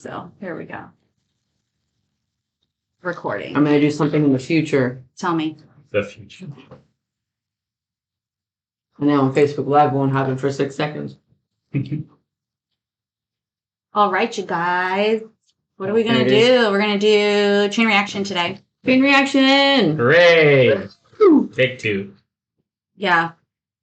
So here we go. Recording. I'm going to do something in the future. Tell me. The future. And now on Facebook Live won't happen for 6 seconds. All right, you guys. What are we going to do? We're going to do chain reaction today. Chain reaction! Hooray! Take 2. Yeah.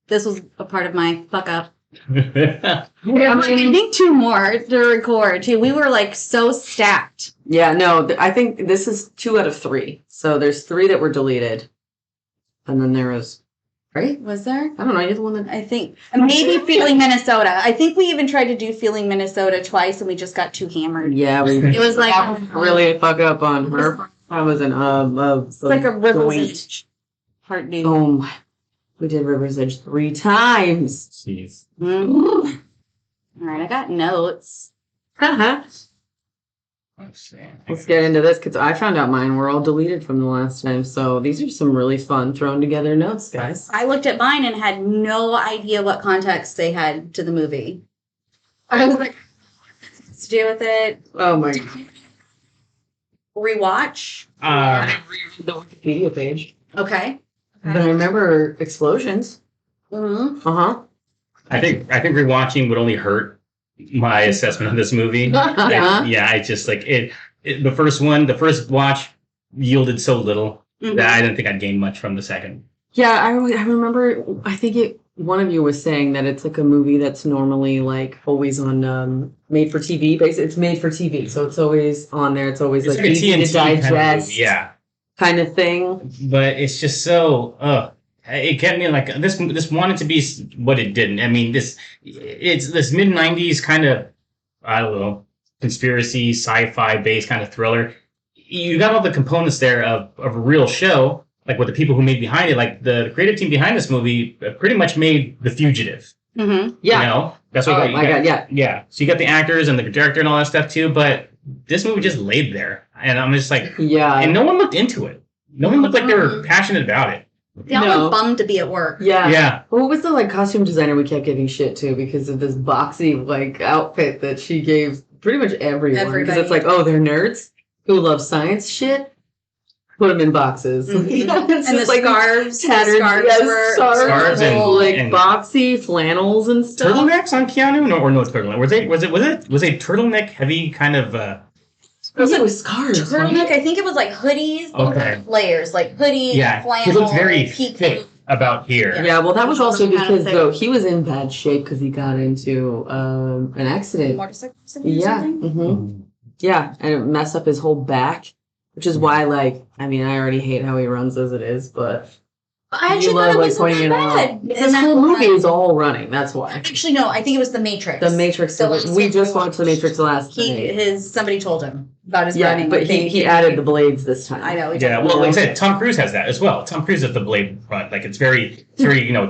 This was a part of my fuck up. Yeah, I think 2 more to record, too. We were, like, so stacked. Yeah, no, I think this is 2 out of 3. So there's 3 that were deleted. And then there was... Right? Was there? I don't know. You're the one that... I think. Maybe Feeling Minnesota. I think we even tried to do Feeling Minnesota twice, and we just got too hammered. Yeah, It was like... really fuck up on her. I was an It's like a River's Edge part new. Oh, we did River's Edge 3 times. Jeez. Mm-hmm. All right, I got notes. Let's get into this because I found out mine were all deleted from the last time. So these are some really fun thrown together notes, guys. I looked at mine and had no idea what context they had to the movie. I was like, what's to do with it? Oh my god. Rewatch? I read the Wikipedia page. Okay. But I remember explosions. Mm-hmm. Uh-huh. I think rewatching would only hurt my assessment of this movie. I just like it. The first watch yielded so little that I didn't think I'd gain much from the second. Yeah, I remember. I think one of you was saying that it's like a movie that's normally like always on made for TV. Basically, it's made for TV, so it's always on there. It's always like easy to digest, kind of thing. But it's just so. It kept me like this wanted to be what it didn't. I mean, it's this mid-90s kind of, I don't know, conspiracy, sci-fi based kind of thriller. You got all the components there of a real show, like with the people who made behind it. Like the creative team behind this movie pretty much made The Fugitive. Mm-hmm. Yeah. You know? That's what yeah. So you got the actors and the director and all that stuff too, but this movie just laid there. And I'm just like, yeah. And no one looked into it. No one looked like they were passionate about it. They all were bummed to be at work. Yeah. Yeah. Well, what was the costume designer we kept giving shit to because of this boxy outfit that she gave pretty much everyone? Because it's like, oh, they're nerds who love science shit. Put them in boxes. Mm-hmm. And the scarves. Tattered, scarves and boxy flannels and stuff. Turtlenecks on Keanu? No turtleneck. Was a turtleneck heavy kind of? It was scarves. Turtleneck. I think it was like hoodies. Okay. Layers like hoodies. Yeah. Flannel. He looked very thick about here. Yeah. Well, that was also because he was in bad shape because he got into an accident. Motorcycle accident. Yeah. Mm-hmm. Yeah, and it messed up his whole back, which is why I already hate how he runs as it is, but. I actually thought it was pointing bad. This whole movie is all running. That's why. Actually, no. I think it was The Matrix. The Matrix. We just watched The Matrix last night. Somebody told him about his running. Yeah, but he added the blades this time. I know. Yeah. Well, like I said, Tom Cruise has that as well. Tom Cruise has the blade run. Like it's very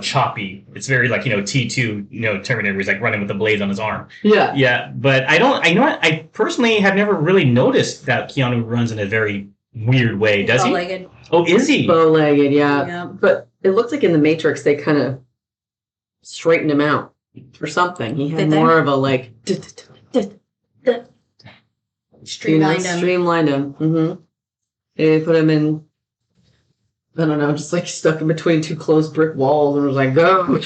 choppy. It's very like T2 Terminator. Where he's like running with the blades on his arm. Yeah. Yeah. But I personally have never really noticed that Keanu runs in a very weird way. Does he? Bow-legged. Oh, is he? Bow-legged, yeah. But it looks like in The Matrix they kind of straightened him out or something. He had more of a streamlined him. Streamlined him. Mm-hmm. They put him in, I don't know, just like stuck in between 2 closed brick walls and was like, go.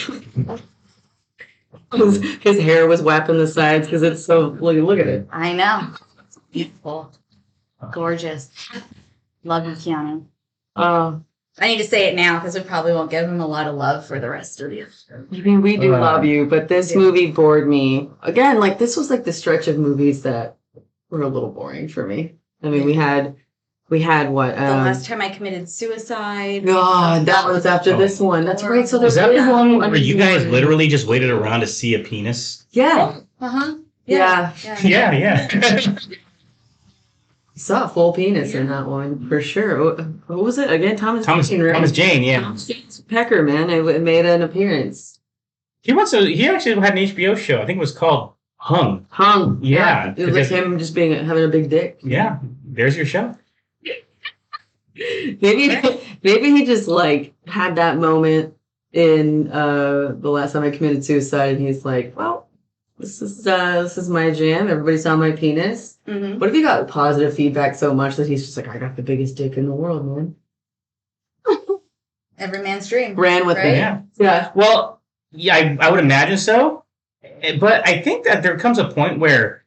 His hair was whapping the sides because it's so, look at it. I know. It's beautiful. Gorgeous. Love you, Keanu. I need to say it now because we probably won't give him a lot of love for the rest of the episode. I mean, we do love you, but this movie bored me. Again, this was the stretch of movies that were a little boring for me. I mean, we had what? The last time I committed suicide. God, that was after this one. That's right. So was that the one where you guys literally just waited around to see a penis? Yeah. Uh-huh. Yeah. Saw a full penis in that one for sure. What was it again? Thomas Jane, right? Thomas Jane, yeah. Thomas Jane Pecker, man, it made an appearance. He actually had an HBO show. I think it was called Hung. Yeah. It was like him just having a big dick. Yeah. There's your show. Maybe he just had that moment in the last time I committed suicide, and he's like, well, this is my jam. Everybody saw my penis. Mhm. What if he got positive feedback so much that he's just like, I got the biggest dick in the world, man? Every man's dream. Ran with Right? it. Yeah. Yeah. Well, yeah, I would imagine so. But I think that there comes a point where,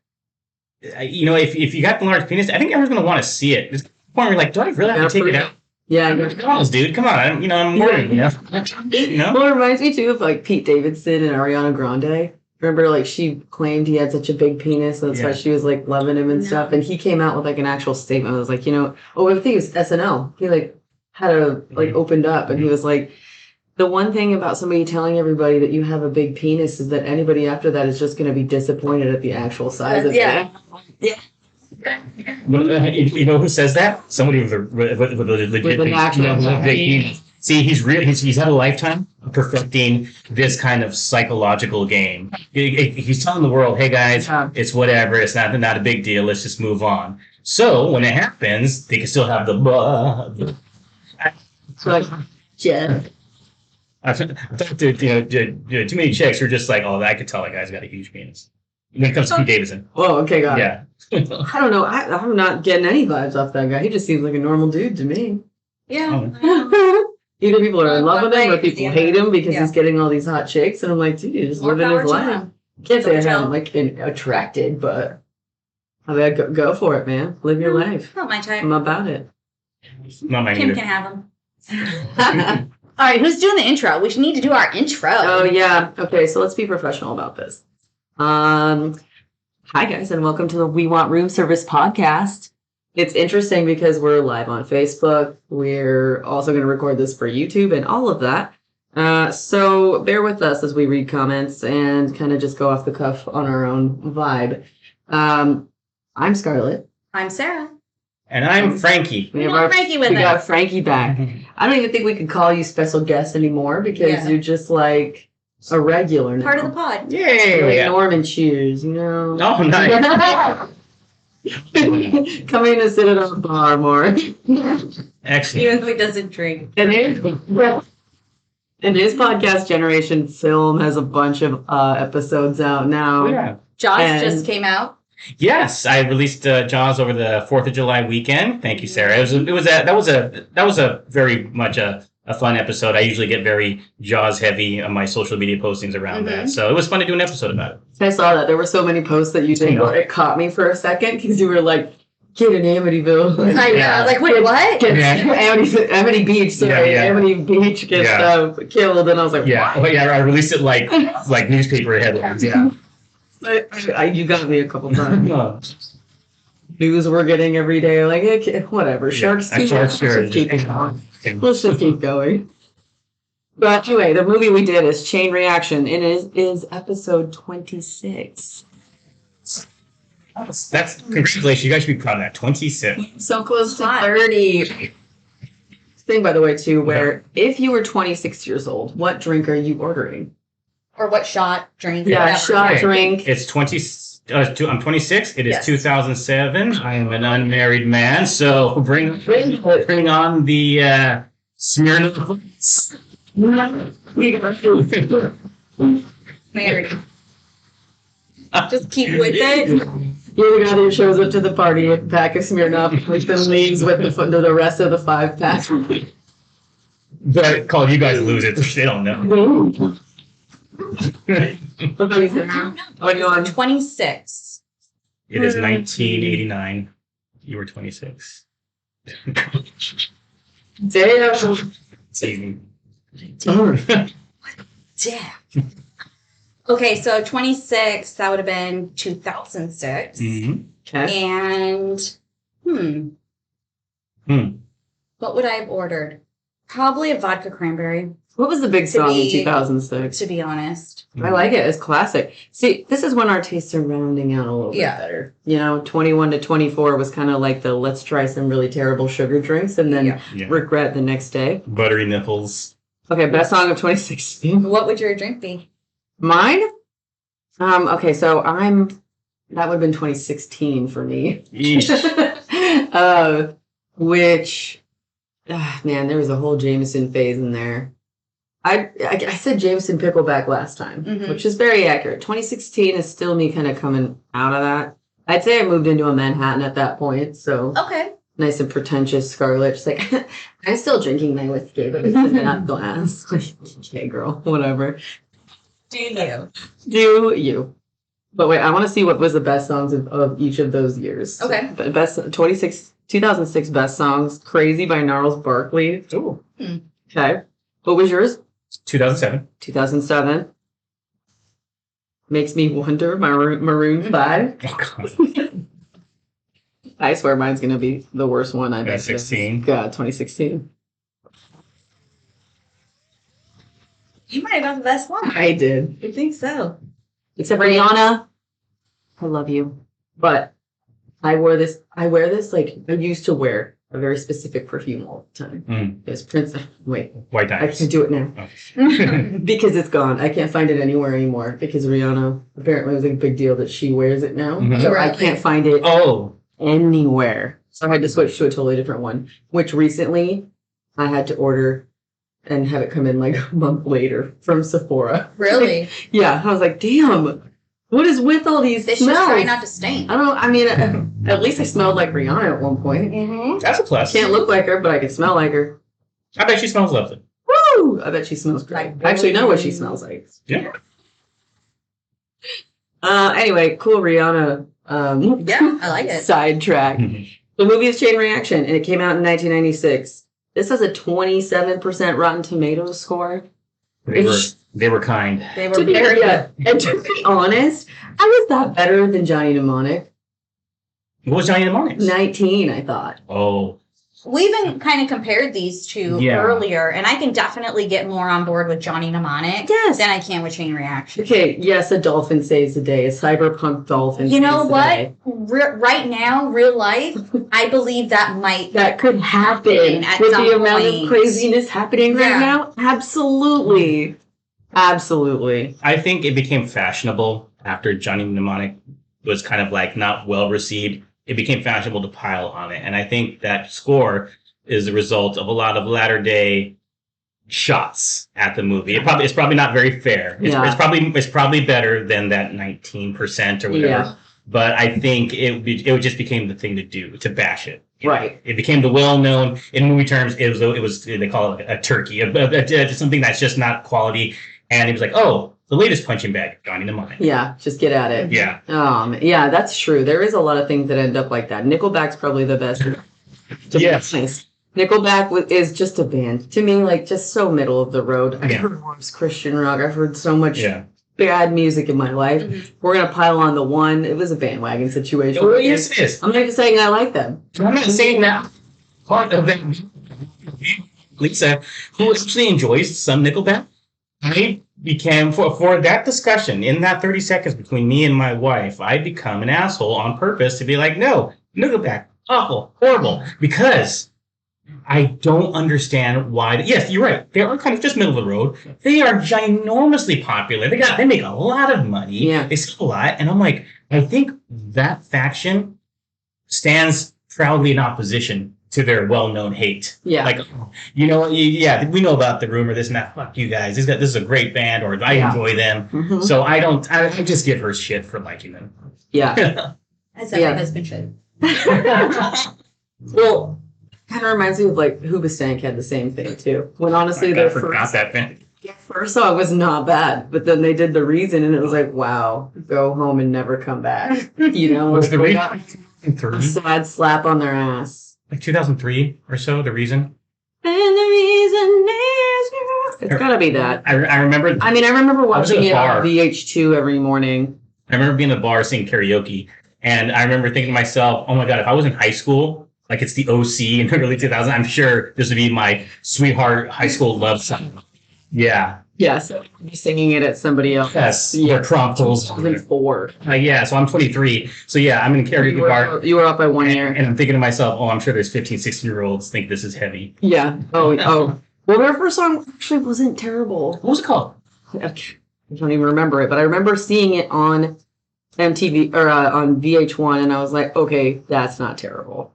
if you got the large penis, I think everyone's going to want to see it. There's a point where you're like, do I really have to take it out? Yeah. Come on, dude. Come on. I'm worried. Well, it reminds me too of like Pete Davidson and Ariana Grande. Remember, like she claimed he had such a big penis, and that's why she was like loving him and stuff. And he came out with like an actual statement. It was like, I think it was SNL. He like had opened up, and he was like, the one thing about somebody telling everybody that you have a big penis is that anybody after that is just going to be disappointed at the actual size of it. Yeah. You know who says that? Somebody with a legit With an actual big penis. See, he's had a lifetime of perfecting this kind of psychological game. He's telling the world, "Hey guys, it's whatever. It's not a big deal. Let's just move on." So when it happens, they can still have the. Yeah. I thought too many chicks are just like, "Oh, I could tell that guy's got a huge penis." When it comes to Pete Davidson. Oh, okay, got it. Yeah. I don't know. I'm not getting any vibes off that guy. He just seems like a normal dude to me. Yeah. Either people are in love with him or people hate him because Yeah. he's getting all these hot chicks. And I'm like, dude, you're just More living power his to life. him. Can't say I Don't haven't been attracted, but I mean, go for it, man. Live your life. Not my type. I'm about it. Not mine Kim either. can have him. All right, who's doing the intro? We need to do our intro. Oh yeah. Okay, so let's be professional about this. Hi guys, and welcome to the We Want Room Service podcast. It's interesting because we're live on Facebook. We're also going to record this for YouTube and all of that. So bear with us as we read comments and kind of just go off the cuff on our own vibe. I'm Scarlett. I'm Sarah. And I'm Frankie. We got Frankie with We got us. Frankie back. I don't even think we can call you special guest anymore because you're just like a regular now. Part of the pod. Yay! Like Norman Cheers, Oh, nice. Coming to sit at a bar more. Excellent. Even though he doesn't drink. And his podcast generation film has a bunch of episodes out now. Yeah. Jaws And- just came out. Yes, I released Jaws over the 4th of July weekend. Thank you, Sarah. That was a very much a fun episode. I usually get very Jaws heavy on my social media postings around that, so it was fun to do an episode about it. I saw that. There were so many posts that you did where it caught me for a second because you were like, kid in Amityville. I know. Yeah. I was like, wait, what? Amity Beach, sorry. Yeah. Amity Beach gets killed, and I was like, Yeah, wow. I released it like newspaper headlines. Yeah. You got me a couple times. Oh. News we're getting every day, like, okay, whatever. Sharks too. Sharks, sure. Let's keep it going. Let's just keep going. But anyway, the movie we did is Chain Reaction. It is episode 26. That's congratulations. You guys should be proud of that. 26. So close to Hot. 30. Thing, by the way, too, where if you were 26 years old, what drink are you ordering? Or what shot, drink, Yeah, whatever. shot, Okay. drink. It's 20. I'm 26. It is Yes. 2007. I am an unmarried man, so bring on the Smirnoff. Married. Just keep with it. You're the guy that shows up to the party with a pack of Smirnoff, like then leaves with the rest of the 5-pack. But call you guys losers. They don't know. What about you, Sarah? What are you on? 26. It is 1989. You were 26. Damn. Season. Damn. Okay, so 26, that would have been 2006. Mm-hmm. Okay. And, what would I have ordered? Probably a vodka cranberry, What was the big song in be- 2006? to be honest. I like it. It's classic. See, this is when our tastes are rounding out a little bit better. 21 to 24 was kind of like the let's try some really terrible sugar drinks and then Yeah. regret the next day. Buttery nipples. Okay, best song of 2016. What would your drink be? Mine? Okay, so that would have been 2016 for me. Yeesh. Man, there was a whole Jameson phase in there. I said Jameson Pickleback last time, Mhm. which is very accurate. 2016 is still me kind of coming out of that. I'd say I moved into a Manhattan at that point, so Okay. nice and pretentious Scarlett. She's like, I'm still drinking my whiskey, but it's in that glass. Like, okay, girl, whatever. Do you? Do you? But wait, I want to see what was the best songs of each of those years. Okay. The best 2006 best songs. Crazy by Gnarls Barkley. Ooh. Okay. What was yours? 2007. 2007. Makes Me Wonder, Maroon 5. Oh, God. I swear mine's going to be the worst one I bet. 2016. God, 2016. You might have got the best one. I did. I think so. Except Rihanna, I love you. But I wear this like I used to wear a very specific perfume all the time. It's Prince. Wait, White I Diamonds. can't do it now Oh. because it's gone. I can't find it anywhere anymore because Rihanna apparently it was a big deal that she wears it now. Mhm. So I can't find it Oh. anywhere. So I had to switch to a totally different one, which recently I had to order and have it come in like a month later from Sephora. Really? Yeah, I was like, damn, what is with all these They should smells? try not to stain. I don't. I mean, at least I smelled like Rihanna at one point. Mm-hmm. That's a plus. Can't look like her, but I can smell like her. I bet she smells lovely. Woo! I bet she smells great. Like I actually know what she smells like. Yeah. Anyway, cool Rihanna. Yeah, I like it. Sidetrack. The movie is Chain Reaction, and it came out in 1996. This has a 27% Rotten Tomatoes score. They were kind. They were To be, very yeah, and to be honest, I was that better than Johnny Mnemonic. What was Johnny Mnemonic? 19, I thought. Oh. We even kind of compared these two Yeah. earlier, and I can definitely get more on board with Johnny Mnemonic Yes. than I can with Chain Reaction. Okay, yes, a dolphin saves the day. A cyberpunk dolphin You know saves the what? day. Right now, real life, I believe that might. That could happen At with some the amount of point. craziness happening right Yeah. now. Absolutely. Absolutely. I think it became fashionable after Johnny Mnemonic was kind of like not well received. It became fashionable to pile on it. And I think that score is the result of a lot of latter day shots at the movie. It's probably not very fair. It's probably better than that 19% or whatever. Yeah. But I think it just became the thing to do, to bash it. Right. It became the well-known, in movie terms, it was they call it a turkey, something that's just not quality. And he was like, oh, the latest punching bag, Johnny Mnemonic. Yeah, just get at it. Yeah. Yeah, that's true. There is a lot of things that end up like that. Nickelback's probably the best. Yes. Nice. Nickelback is just a band. To me, like, just so middle of the road. I've Yeah. heard worse Christian rock. I've heard so much Yeah. bad music in my life. Mhm. We're going to pile on the one. It was a bandwagon situation. Oh, yes, it is. I'm not even saying I like them. I'm not saying that part of it. Lisa, who actually enjoys some Nickelback, I became, for that discussion, in that 30 seconds between me and my wife, I become an asshole on purpose to be like, no, Nickelback, awful, horrible, because I don't understand why. Yes, you're right. They are kind of just middle of the road. They are ginormously popular. They make a lot of money. Yeah. They sell a lot. And I'm like, I think that faction stands proudly in opposition to their well-known hate. Yeah. Like, you know, yeah, we know about the rumor, this and that. Fuck you guys. This is a great band, or I Yeah. enjoy them. Mhm. So I just give her shit for liking them. Yeah. As every Yeah. husband should. Well, kind of reminds me of like Hoobastank had the same thing too. When honestly I their forgot that band. first song was not bad, but then they did The Reason and it was like, wow, go home and never come back. You know, Was the like, reason a 3? sad slap on their ass. Like 2003 or so, the reason. And the reason is you. It's gotta be that. I remember. I mean, I remember I was in watching a it bar. on VH2 every morning. I remember being in a bar singing karaoke, and I remember thinking to myself, "Oh my god, if I was in high school, like it's the OC in the early 2000s, I'm sure this would be my sweetheart high school love song." Yeah. Yeah, so I'd be singing it at somebody else. Yes. Yeah. Yeah. Promptals. 2004. Yeah. So I'm 23. So yeah, I'm in a karaoke bar. You were up by 1 year. And I'm thinking to myself, oh, I'm sure there's 15, 16-year-olds think this is heavy. Yeah. Oh. Well, their first song actually wasn't terrible. What was it called? I don't even remember it, but I remember seeing it on MTV or on VH1, and I was like, okay, that's not terrible.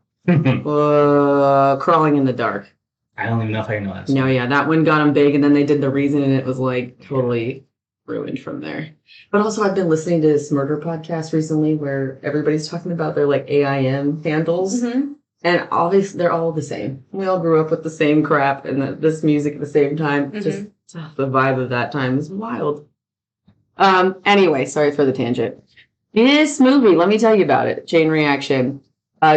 Crawling in the Dark. I don't even know if I know that. No, yeah, that one got them big, and then they did The Reason, and it was like totally ruined from there. But also, I've been listening to this murder podcast recently where everybody's talking about their like AIM handles. Mm-hmm. And obviously, they're all the same. We all grew up with the same crap and this music at the same time. Mhm. Just the vibe of that time is wild. Anyway, sorry for the tangent. This movie, let me tell you about it. Chain reaction.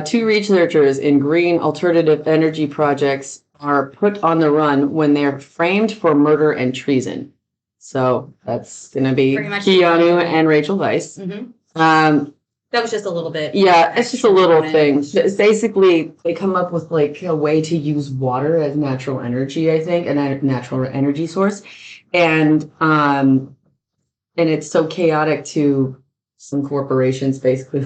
2 researchers in green alternative energy projects are put on the run when they're framed for murder and treason. So that's going to be Pretty much. Keanu and Rachel Weisz. Mm-hmm. That was just a little bit. Yeah, it's just a little extra thing. on it. It's basically, they come up with like a way to use water as natural energy, I think, a natural energy source. And it's so chaotic to some corporations, basically,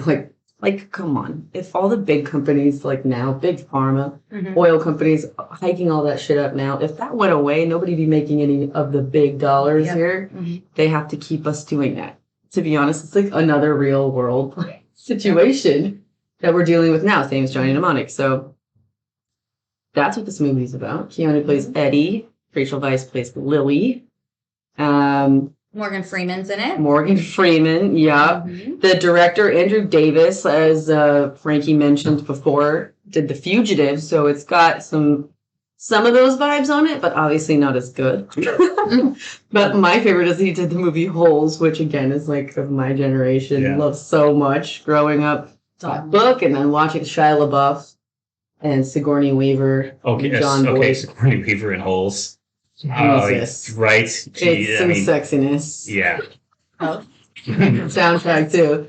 like, come on. If all the big companies, like now, big pharma, Mhm. oil companies, hiking all that shit up now, if that went away, nobody'd be making any of the big dollars Yep. here. Mhm. They have to keep us doing that. To be honest, it's like another real world situation that we're dealing with now, same as Johnny Mnemonic. So that's what this movie's about. Keanu plays Eddie. Rachel Weisz plays Lily. Morgan Freeman's in it. Morgan Freeman, yeah. Mhm. The director, Andrew Davis, as Frankie mentioned before, did The Fugitive, so it's got some of those vibes on it, but obviously not as good. But my favorite is he did the movie Holes, which again is like of my generation. Yeah. Loved so much growing up. That book and then watching Shia LaBeouf and Sigourney Weaver. Okay, and John okay, Boyd. Sigourney Weaver in Holes. Jesus. Right. It's some sexiness. Yeah. Oh. Soundtrack too.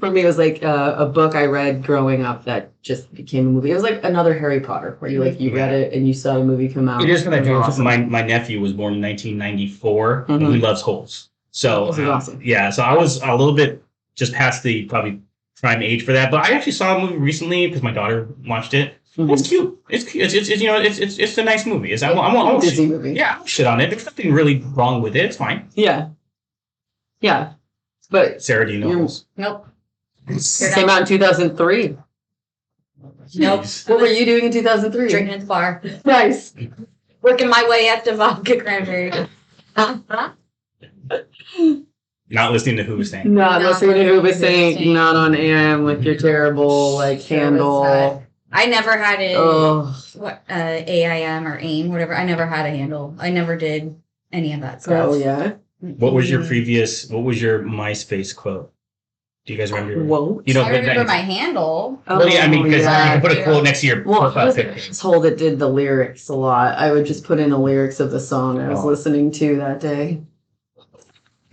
For me, it was like a book I read growing up that just became a movie. It was like another Harry Potter, where you read it and you saw the movie come out. It is for that. It was awesome. My nephew was born in 1994, and Mhm. he loves Holes. So This is awesome. Yeah, so I was a little bit just past the probably prime age for that, but I actually saw a movie recently because my daughter watched it. Mhm. It's cute. It's cute. It's a nice movie. I won't Disney movie. Yeah, I won't shit on it. There's nothing really wrong with it. It's fine. Yeah. But Sarah, do you know You're- Holes? Nope. it came out in 2003. Nope. Jeez. What were you doing in 2003? Drinking at the bar. Nice. Working my way up to vodka cranberry. Not listening to who was saying. Not Not listening to who was listening. saying, not on AM with your terrible handle. I never had a Oh, AIM or AIM, whatever. I never had a handle. I never did any of that stuff. oh yeah. What was your MySpace quote? Do you guys remember? Whoa. You know, I remember my handle. Well, yeah, I mean, because yeah. you put a quote next to your Well, I profile was picture. told it did the lyrics a lot. I would just put in the lyrics of the song I was Oh. listening to that day.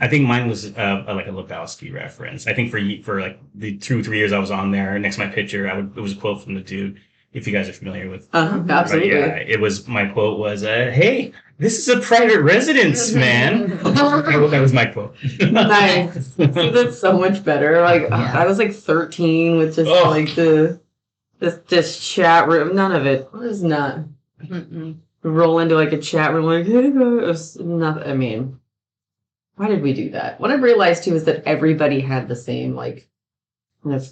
I think mine was like a Lebowski reference. I think for like the 2-3 years I was on there, next to my picture, it was a quote from the dude. If you guys are familiar with, Mhm. Absolutely. But yeah, my quote was, "Hey, this is a private residence, man." That was my quote. Nice. That's so much better. Like Yeah. I was like 13 with just Oh. like this chat room. None of it was not Mm-mm. roll into like a chat room like hey, it was nothing. I mean, why did we do that? What I realized too is that everybody had the same like kind of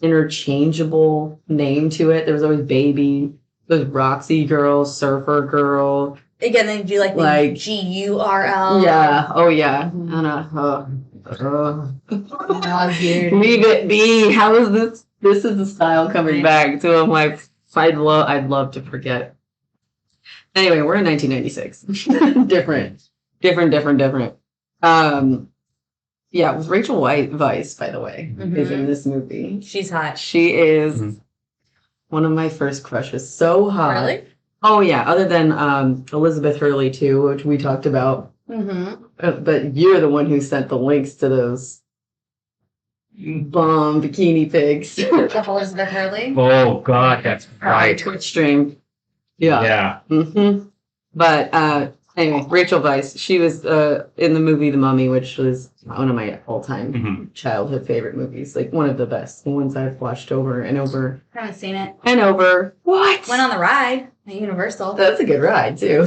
interchangeable name to it. There was always Baby, there was Roxy Girl, Surfer Girl. Again, they do like the Like- GURL. Yeah. Oh yeah. Mhm. And leave it be. How is this? This is the style coming back to. I'm like, I'd love to forget. Anyway, we're in 1996. different. Yeah, it was Rachel Weisz, by the way, is in this movie. She's hot. She is Mhm. one of my first crushes. So hot. Really? Oh yeah. Other than Elizabeth Hurley too, which we talked about. Mm-hmm. But you're the one who sent the links to those bomb bikini pics. The Elizabeth Hurley. Oh God, that's right. Twitch stream. Yeah. Yeah. Mm-hmm. But anyway, Rachel Weisz, she was in the movie The Mummy, which was one of my all-time Mhm. childhood favorite movies. Like one of the best, the ones I've watched over and over Haven't seen it. and over. What? Went on the ride at Universal. That's a good ride too.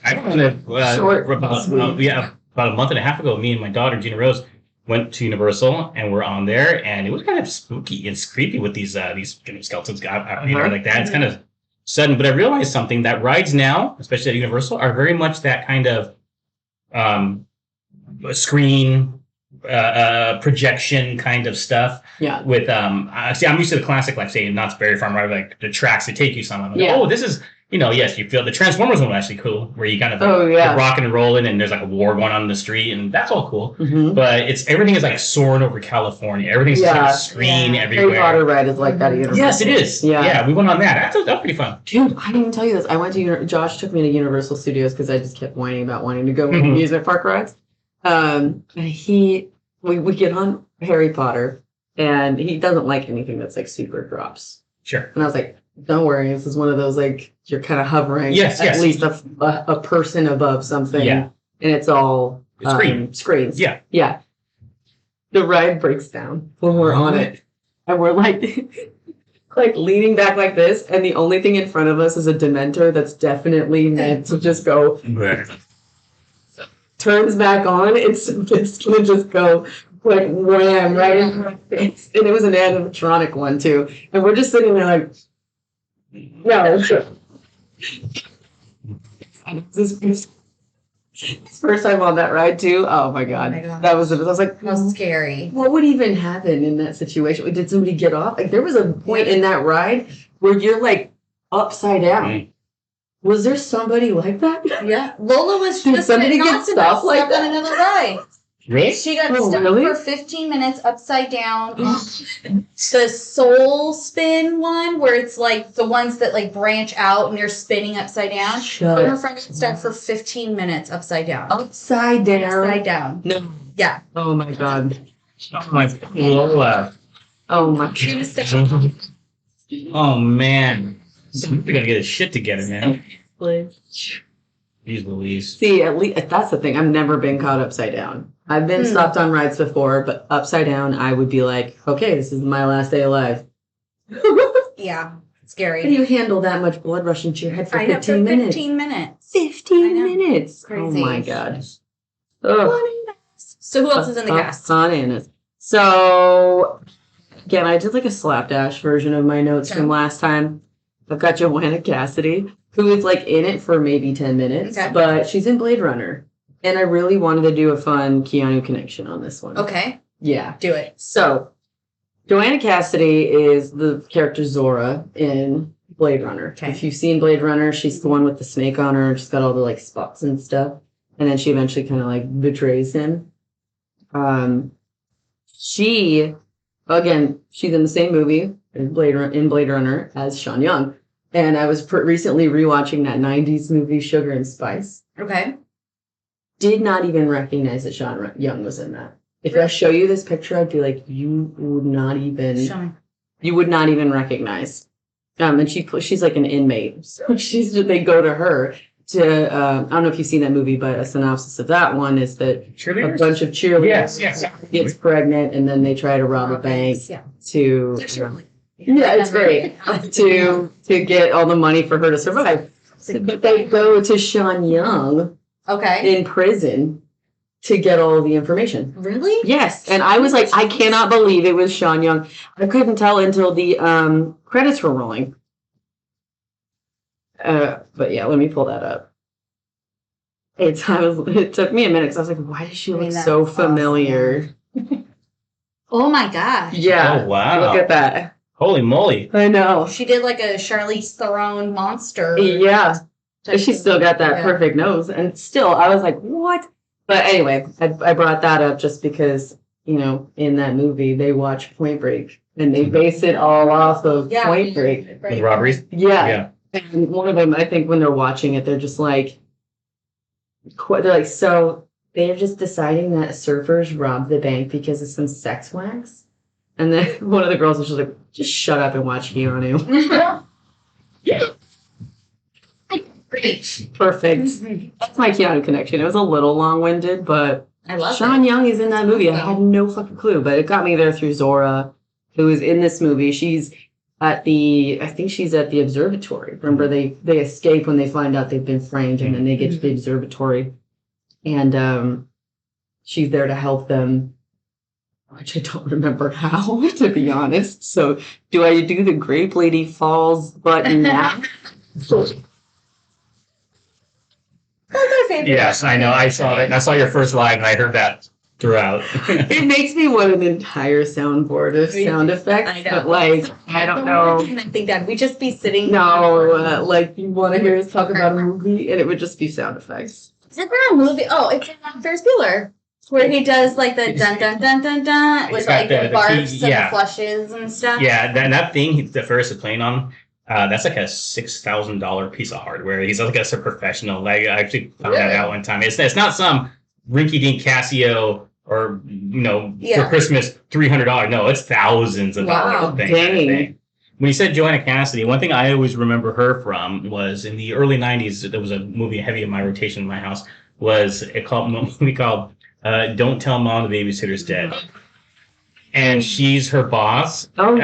I kind of Short, about sweet. about a month and a half ago. Me and my daughter Gina Rose went to Universal, and we're on there, and it was kind of spooky and creepy with these skeletons like that. It's kind of sudden, but I realized something that rides now, especially at Universal, are very much that kind of screen projection kind of stuff. Yeah. With see, I'm used to the classic, like say Knott's Berry Farm, right? Like the tracks that take you somewhere. Like, Yeah. oh, this is yes, you feel the Transformers one was actually cool, where you kind of yeah. you're rocking and rolling, and there's like a war going on in the street, and that's all cool. Mm-hmm. But everything is like soaring over California. Everything's just like a screen everywhere. Harry Potter ride is like that at Universal. Yes, it is. Yeah, we went on that. That's pretty fun. Dude, I didn't even tell you this. I went to Josh took me to Universal Studios because I just kept whining about wanting to go on amusement park rides. And we get on Harry Potter, and he doesn't like anything that's like super drops. Sure. And I was like, don't worry, this is one of those like you're kind of hovering at least a person above something. Yeah. And it's all screens. Yeah. Yeah. The ride breaks down when we're on it. And we're like leaning back like this, and the only thing in front of us is a Dementor that's definitely meant to just go turns back on, it's gonna just go like wham right in my face. And it was an animatronic one too. And we're just sitting there like, no. This first time on that ride too. Oh my god. That was it. I was like, how scary. What would even happen in that situation? Did somebody get off? Like there was a point in that ride where you're like upside down. Was there somebody like that? Yeah. Lola was just somebody get stuck like that on another ride. Really? She got stuck for 15 minutes upside down. The soul spin one, where it's like the ones that like branch out and you're spinning upside down. Her friend got stuck for 15 minutes upside down. Upside down? Upside down. No. Yeah. Oh my god. Oh my Lola. Oh my god. Oh man. We gotta get his shit together, man. Jeez Louise. See, at least that's the thing. I've never been caught upside down. I've been stopped on rides before, but upside down, I would be like, okay, this is my last day alive. Yeah, scary. How do you handle that much blood rushing to your head for 15 minutes? 15 minutes. 15 minutes. Crazy. Oh my god. Ugh. So who else is in the cast? Bananas. So, again, I did like a slapdash version of my notes from last time. I've got Joanna Cassidy, who is like in it for maybe 10 minutes, but she's in Blade Runner. And I really wanted to do a fun Keanu connection on this one. Okay. Yeah. Do it. So, Joanna Cassidy is the character Zora in Blade Runner. Okay. If you've seen Blade Runner, she's the one with the snake on her. She's got all the like spots and stuff. And then she eventually kind of like betrays him. She's in the same movie in Blade Runner as Sean Young. And I was recently rewatching that 90s movie Sugar and Spice. Okay. Did not even recognize that Sean Young was in that. If I show you this picture, I'd be like, you would not even recognize. And she's like an inmate. So they go to her to, I don't know if you've seen that movie, but a synopsis of that one is that a bunch of cheerleaders gets pregnant, and then they try to rob a bank to, it's great, to get all the money for her to survive. But they go to Sean Young in prison to get all the information. Really? Yes. And I was like, I cannot believe it was Sean Young. I couldn't tell until the credits were rolling. But yeah, let me pull that up. It took me a minute because I was like, why does she look so familiar? Oh my gosh. Yeah. Oh, wow. Look at that. Holy moly. I know. She did like a Charlize Theron monster. Yeah. She still got that perfect nose. And still, I was like, what? But anyway, I brought that up just because, in that movie, they watch Point Break. And they base it all off of Point Break. With robberies? Yeah. And one of them, I think when they're watching it, they're just like, so they're just deciding that surfers robbed the bank because of some sex wax? And then one of the girls was just like, just shut up and watch Keanu. Yeah. Perfect. That's my Keanu connection. It was a little long-winded, but I love Sean Young is in that movie. I had no fucking clue, but it got me there through Zora, who is in this movie. She's at the observatory. Remember, they escape when they find out they've been framed, and then they get to the observatory, and she's there to help them, which I don't remember how, to be honest. So, do I do the Grape Lady Falls button now? That's our favorite. Yes, I know. I saw it. I saw your first line, and I heard that throughout. It makes me want an entire soundboard of sound effects. I know. But like, I don't know. I think that we'd just be sitting. No, like you want to hear us talk about a movie, and it would just be sound effects. Isn't there a movie? Oh, it's in Ferris Bueller. Where he does like the dun dun dun dun dun with like the barks and the flushes and stuff. Yeah, that thing that Ferris is playing on, that's like a $6,000 piece of hardware. He's like a professional. Like I actually found that out one time. It's not some rinky-dink Casio or for Christmas $300. No, it's thousands of dollars. Thing. When you said Joanna Cassidy, one thing I always remember her from was in the early '90s. There was a movie heavy in my rotation in my house. Was a movie called "Don't Tell Mom the Babysitter's Dead," and she's her boss. Oh.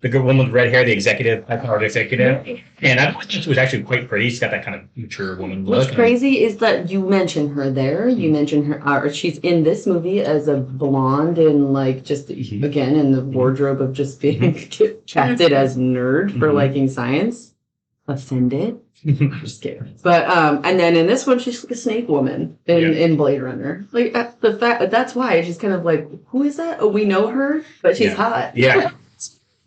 The good woman with red hair, the executive, high-powered executive. And I thought she was actually quite pretty. She's got that kind of mature woman look. What's crazy is that you mention her there. You mention her, or she's in this movie as a blonde and like just again in the wardrobe of just being casted as nerd for liking science. Offended. I'm just kidding. But and then in this one, she's like a snake woman in Blade Runner. Like that's why she's kind of like, who is that? Oh, we know her, but she's hot. Yeah.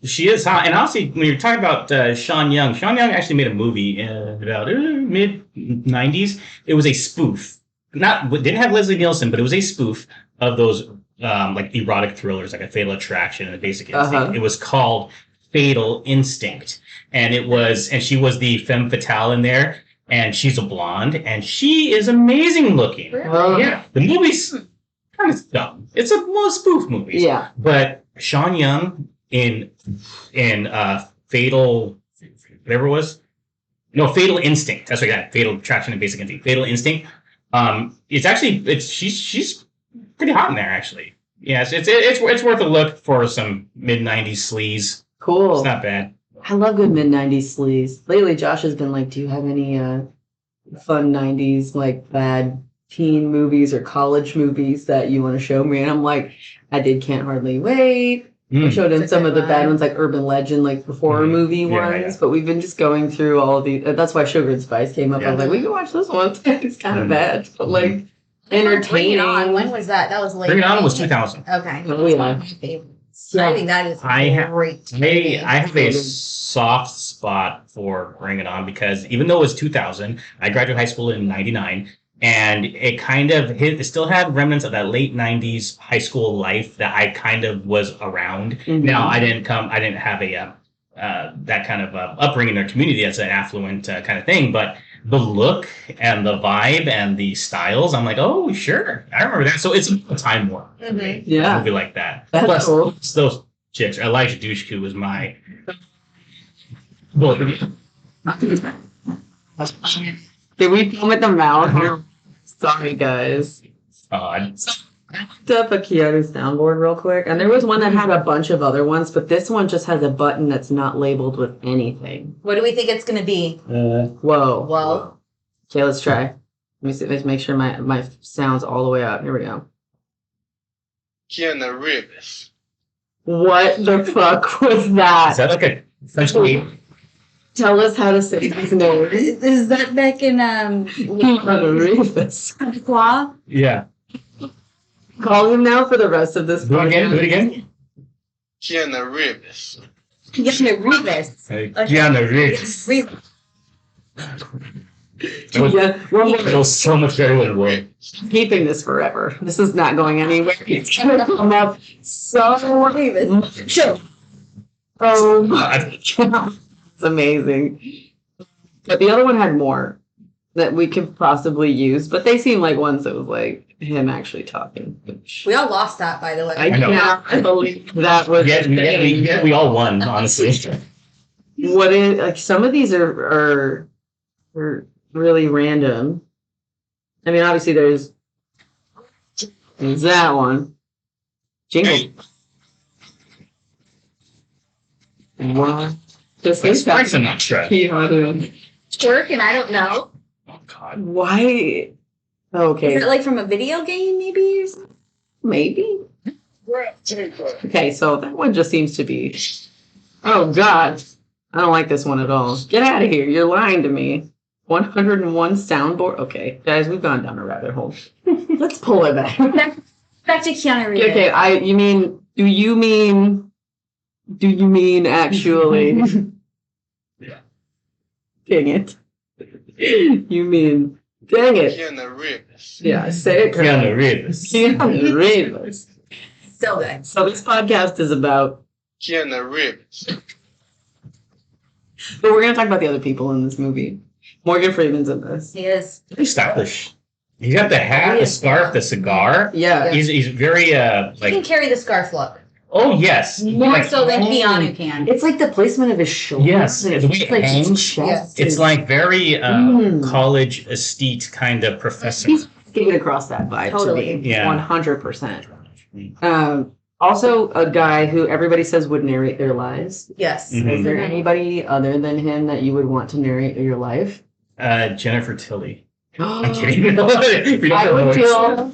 She is hot. And honestly, when you're talking about Sean Young actually made a movie about mid-90s. It was a spoof. Didn't have Leslie Nielsen, but it was a spoof of those like erotic thrillers, like A Fatal Attraction and A Basic Instinct. It was called Fatal Instinct. And she was the femme fatale in there. And she's a blonde. And she is amazing looking. Really? Yeah. The movie's kind of dumb. It's a spoof movie. Yeah. But Sean Young... in Fatal, whatever it was, Fatal Instinct. That's what I got. Fatal Attraction and Basic Instinct. Fatal Instinct. She's pretty hot in there actually. Yes, it's worth a look for some mid-90s sleaze. Cool. It's not bad. I love good mid-90s sleaze. Lately, Josh has been like, do you have any fun 90s like bad teen movies or college movies that you want to show me? And I'm like, I did Can't Hardly Wait. I showed him some of the bad ones, like Urban Legend, like the horror movie ones. But we've been just going through all of these. That's why Sugar and Spice came up. I was like, we can watch this one. It's kind of bad, but like entertaining. Bring It On. When was that? That was late. Bring It On was 2000. Okay. Oh, yeah. One of my favorites. I think that is great. I have a soft spot for Bring It On because even though it was 2000, I graduated high school in 99. And it kind of it still had remnants of that late 90s high school life that I kind of was around. Mm-hmm. Now, I didn't have a that kind of upbringing or community that's an affluent kind of thing, but the look and the vibe and the styles, I'm like, oh, sure. I remember that. So it's a time warp. Mm-hmm. Yeah. A movie like that. That's Plus, cool. Those chicks. Elijah Dushku was my... Well, did we film with the mouth? Sorry, guys. I looked up a Keanu soundboard real quick, and there was one that had a bunch of other ones, but this one just has a button that's not labeled with anything. What do we think it's going to be? Whoa. Okay, let's try. Let me see. Let's make sure my sound's all the way up. Here we go. Keanu Reeves. What the fuck was that? Is that like a French name? Tell us how to say these names. Is that back in Qua? Yeah. Call him now for the rest of this. Do it again. Keanu Reeves. Keanu Reeves. Keanu Reeves. It was so much better when it was. Keeping this forever. This is not going anywhere. It's gonna come up so Reeves. Sure. Oh my god. It's amazing. But the other one had more that we could possibly use, but they seem like ones that was like him actually talking. We all lost that, by the way. I cannot believe that was. Yeah, we all won, honestly. What is like? Some of these are really random. I mean, obviously there's that one. Jingle. What? Just It's an extra. Twerk, and I don't know. Oh God. Why? Okay. Is it like from a video game, maybe? Or something? Maybe. Okay, so that one just seems to be. Oh God, I don't like this one at all. Get out of here! You're lying to me. 101 soundboard. Okay, guys, we've gone down a rabbit hole. Let's pull it back. Back to Keanu Reeves. Okay, do you mean actually? Yeah. Dang it. You mean, dang it. Keanu Reeves. Yeah, say it. Keanu Reeves. Keanu Reeves. So good. So this podcast is about, Keanu Reeves. but we're going to talk about the other people in this movie. Morgan Freeman's in this. He is. Very stylish. He's got the hat, the scarf, the cigar. Yeah. He's very He can carry the scarf look. Oh yes. More so than Keanu can. It's like the placement of his shoulders. Yes, and the way it's it like his hangs. chest. It's like very Mm. college estate kind of professor. He's giving across that vibe Totally. to me. Yeah. 100%. Also, a guy who everybody says would narrate their lives. Yes. Mhm. Is there anybody other than him that you would want to narrate your life? Jennifer Tilly. I'm I'm kidding. I would feel.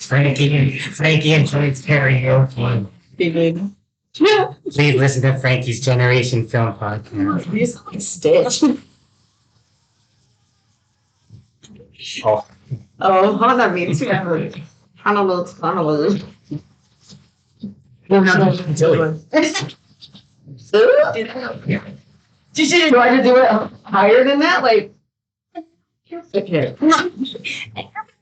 Frankie enjoys karaoke. Yeah. Please listen to Frankie's Generation Film Podcast. He's like Stitch. Oh, Oh, that means Tilly. Tilly. Do I just do it higher than that? Like, okay.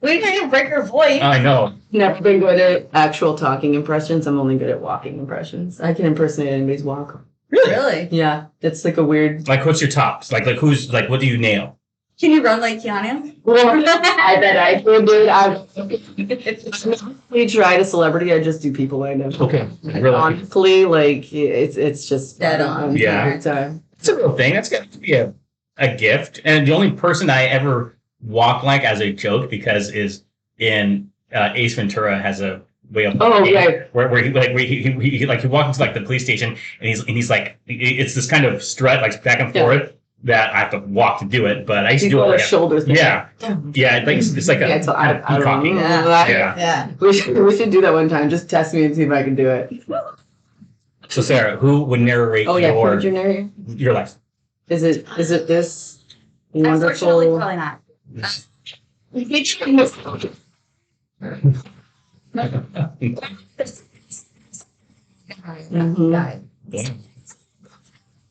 We can break her voice. I know. Never been good at actual talking impressions. I'm only good at walking impressions. I can impersonate anybody's walk. Really? Yeah, it's like a weird. Like, what's your tops? Like who's like? What do you nail? Can you run like Keanu? I bet I could, dude. We tried a celebrity. I just do people I know. Okay. Really? Honestly, like it's just Dead on. Yeah. every time. It's a real thing. That's got to be a gift. And the only person I ever walk like as a joke because is in Ace Ventura has a way of Oh, yeah. where he walks into like the police station and he's like it's this kind of strut like back and Yeah. forth that I have to walk to do it. But I used to You do go it the like shoulders. thing. yeah like it's like a Yeah, it's, I don't peacocking. know. Yeah. Yeah. We should do that one time. Just test me and see if I can do it. So Sarah, who would narrate Oh yeah, who would you narrate? your life? Is it this Unfortunately, wonderful? probably not. Mhm. Guy.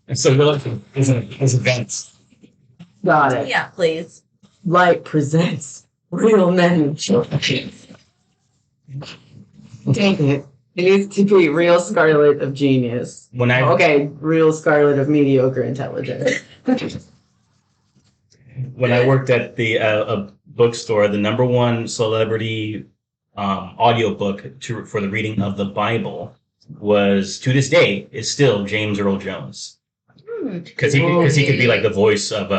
And so your life is events. Got it. Yeah, please. Light presents real men. Dang it. It needs to be real Scarlet of genius. When I Okay, real Scarlet of mediocre intelligence. when I worked at the a bookstore, the number one celebrity audiobook for the reading of the Bible was, to this day, is still James Earl Jones. Because he could be like the voice of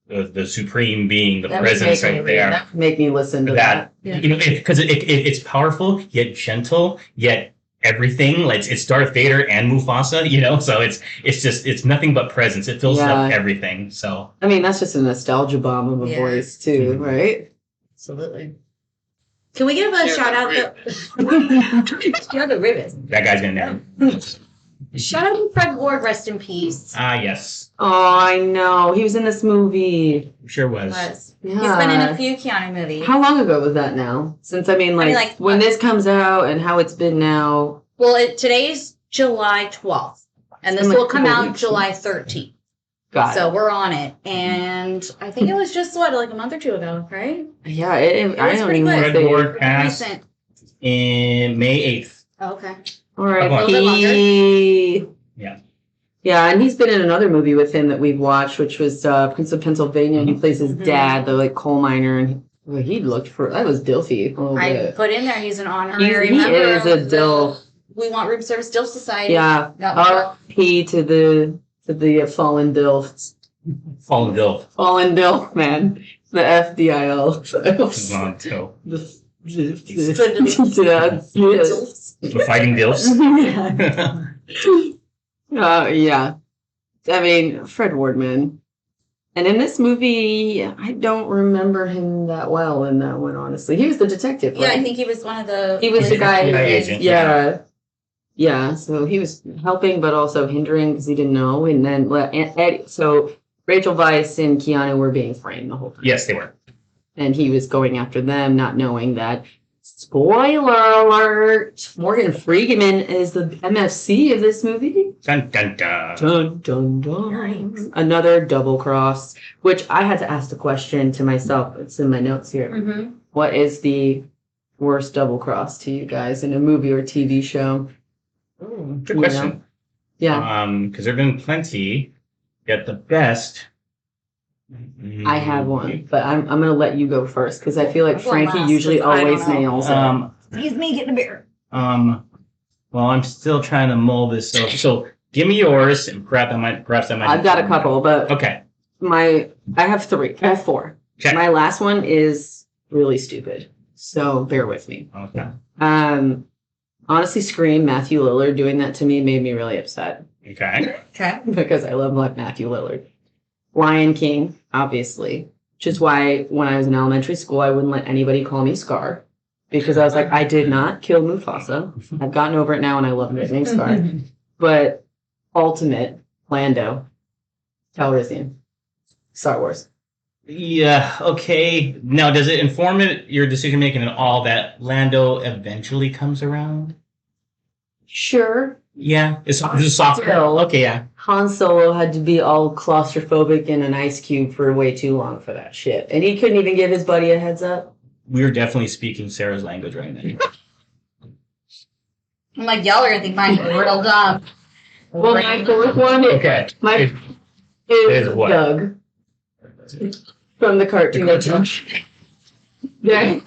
the supreme being, the That would presence make me- right there. that would make me listen to that. Yeah. You know, because it's powerful yet gentle yet everything. Like it's Darth Vader and Mufasa. You know, so it's nothing but presence. It fills up Yeah. everything. So I mean, that's just a nostalgia bomb of a Yeah. voice too, right? Absolutely. Can we give a Keanu shout out Reeves. Keanu Reeves. that guy's gonna know. Shout out to Fred Ward, rest in peace. Ah, yes, Oh, I know. He was in this movie. sure was. He's been in Yeah. a few Keanu movies. How long ago was that now? Since I mean, like, when this comes out and how it's been now. Well, today's July 12th, and this It's been like will come a couple out weeks. July 13th. God. So we're on it, and I think it was just like a month or two ago, right? Yeah, I was don't pretty even quick. want Fred to say. Ward passed Recent. in May 8th. Oh, okay. All right, A little bit longer. Yeah. Yeah, and he's been in another movie with him that we've watched, which was Prince of Pennsylvania. He plays his Mhm. dad, the like coal miner, and he looked for that was Dilfy. Oh, I put in there. He's an honorary he member is a of the Dilf. We Want Room Service Dilf Society. Yeah. Got one. R.P. to the fallen Dilf. Fallen Dilf. Fallen Dilf, man. The FDIL. On toe. The The fighting Dilfs. Yeah. I mean, Fred Wardman. And in this movie, I don't remember him that well in that one, honestly. He was the detective, Yeah, right? I think he was one of the. He was the guy. FBI agent, Yeah. Yeah, so he was helping but also hindering because he didn't know. And then so Rachel Weisz and Keanu were being framed the whole time. Yes, they were. And he was going after them, not knowing that. Spoiler alert! Morgan Freeman is the MFC of this movie. Dun dun dun. Dun dun dun. Another double cross, which I had to ask the question to myself. It's in my notes here. Mm-hmm. What is the worst double cross to you guys in a movie or TV show? Good question. Yeah. Because there've been plenty. Yet the best. I have one, but I'm gonna let you go first because I feel like I'll go Frankie last, usually 'cause I don't always know. nails it. Excuse me, getting a beer. Well, I'm still trying to mull this. So give me yours, and perhaps I might. I've got a couple, but Okay. I have three. I have four. Okay. My last one is really stupid, so bear with me. Okay. Honestly, Scream, Matthew Lillard doing that to me made me really upset Okay. Okay. because I love Matthew Lillard. Lion King, obviously, which is why when I was in elementary school, I wouldn't let anybody call me Scar because I was like, I did not kill Mufasa. I've gotten over it now, and I love the name Scar. But ultimate Lando, Calrissian, Star Wars. Yeah. Okay. Now, does it inform your decision making at all that Lando eventually comes around? Sure. Yeah. It's soft. Still. Okay. Yeah. Han Solo had to be all claustrophobic in an ice cube for way too long for that shit. And he couldn't even give his buddy a heads up. We're definitely speaking Sarah's language right now. I'm like, y'all are gonna think mine's real dumb. Well, my fourth one Okay. is what? Doug from the cartoon. Yeah.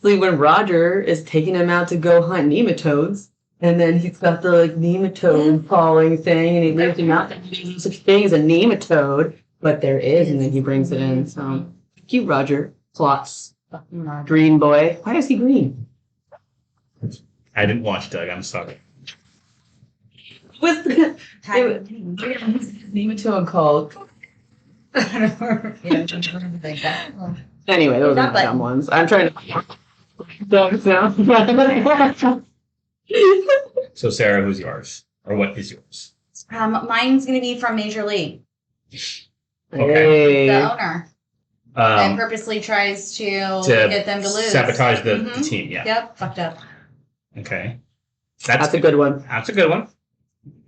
When Roger is taking him out to go hunt nematodes, and then he's got the nematode falling thing, and he leaves him out. There's no such thing as a nematode, but there is, and then he brings it in. So, cute Roger. Plots. Green boy. Why is he green? I didn't watch Doug. I'm sorry. What's the nematode called? Anyway, those are the dumb ones. I'm trying to. Dogs now. So, Sarah, who's yours? Or what is yours? Mine's gonna be from Major League. Okay. The owner. And purposely tries to get them to lose. Sabotage the team, yeah. Yep, fucked up. Okay. That's a good one. That's a good one.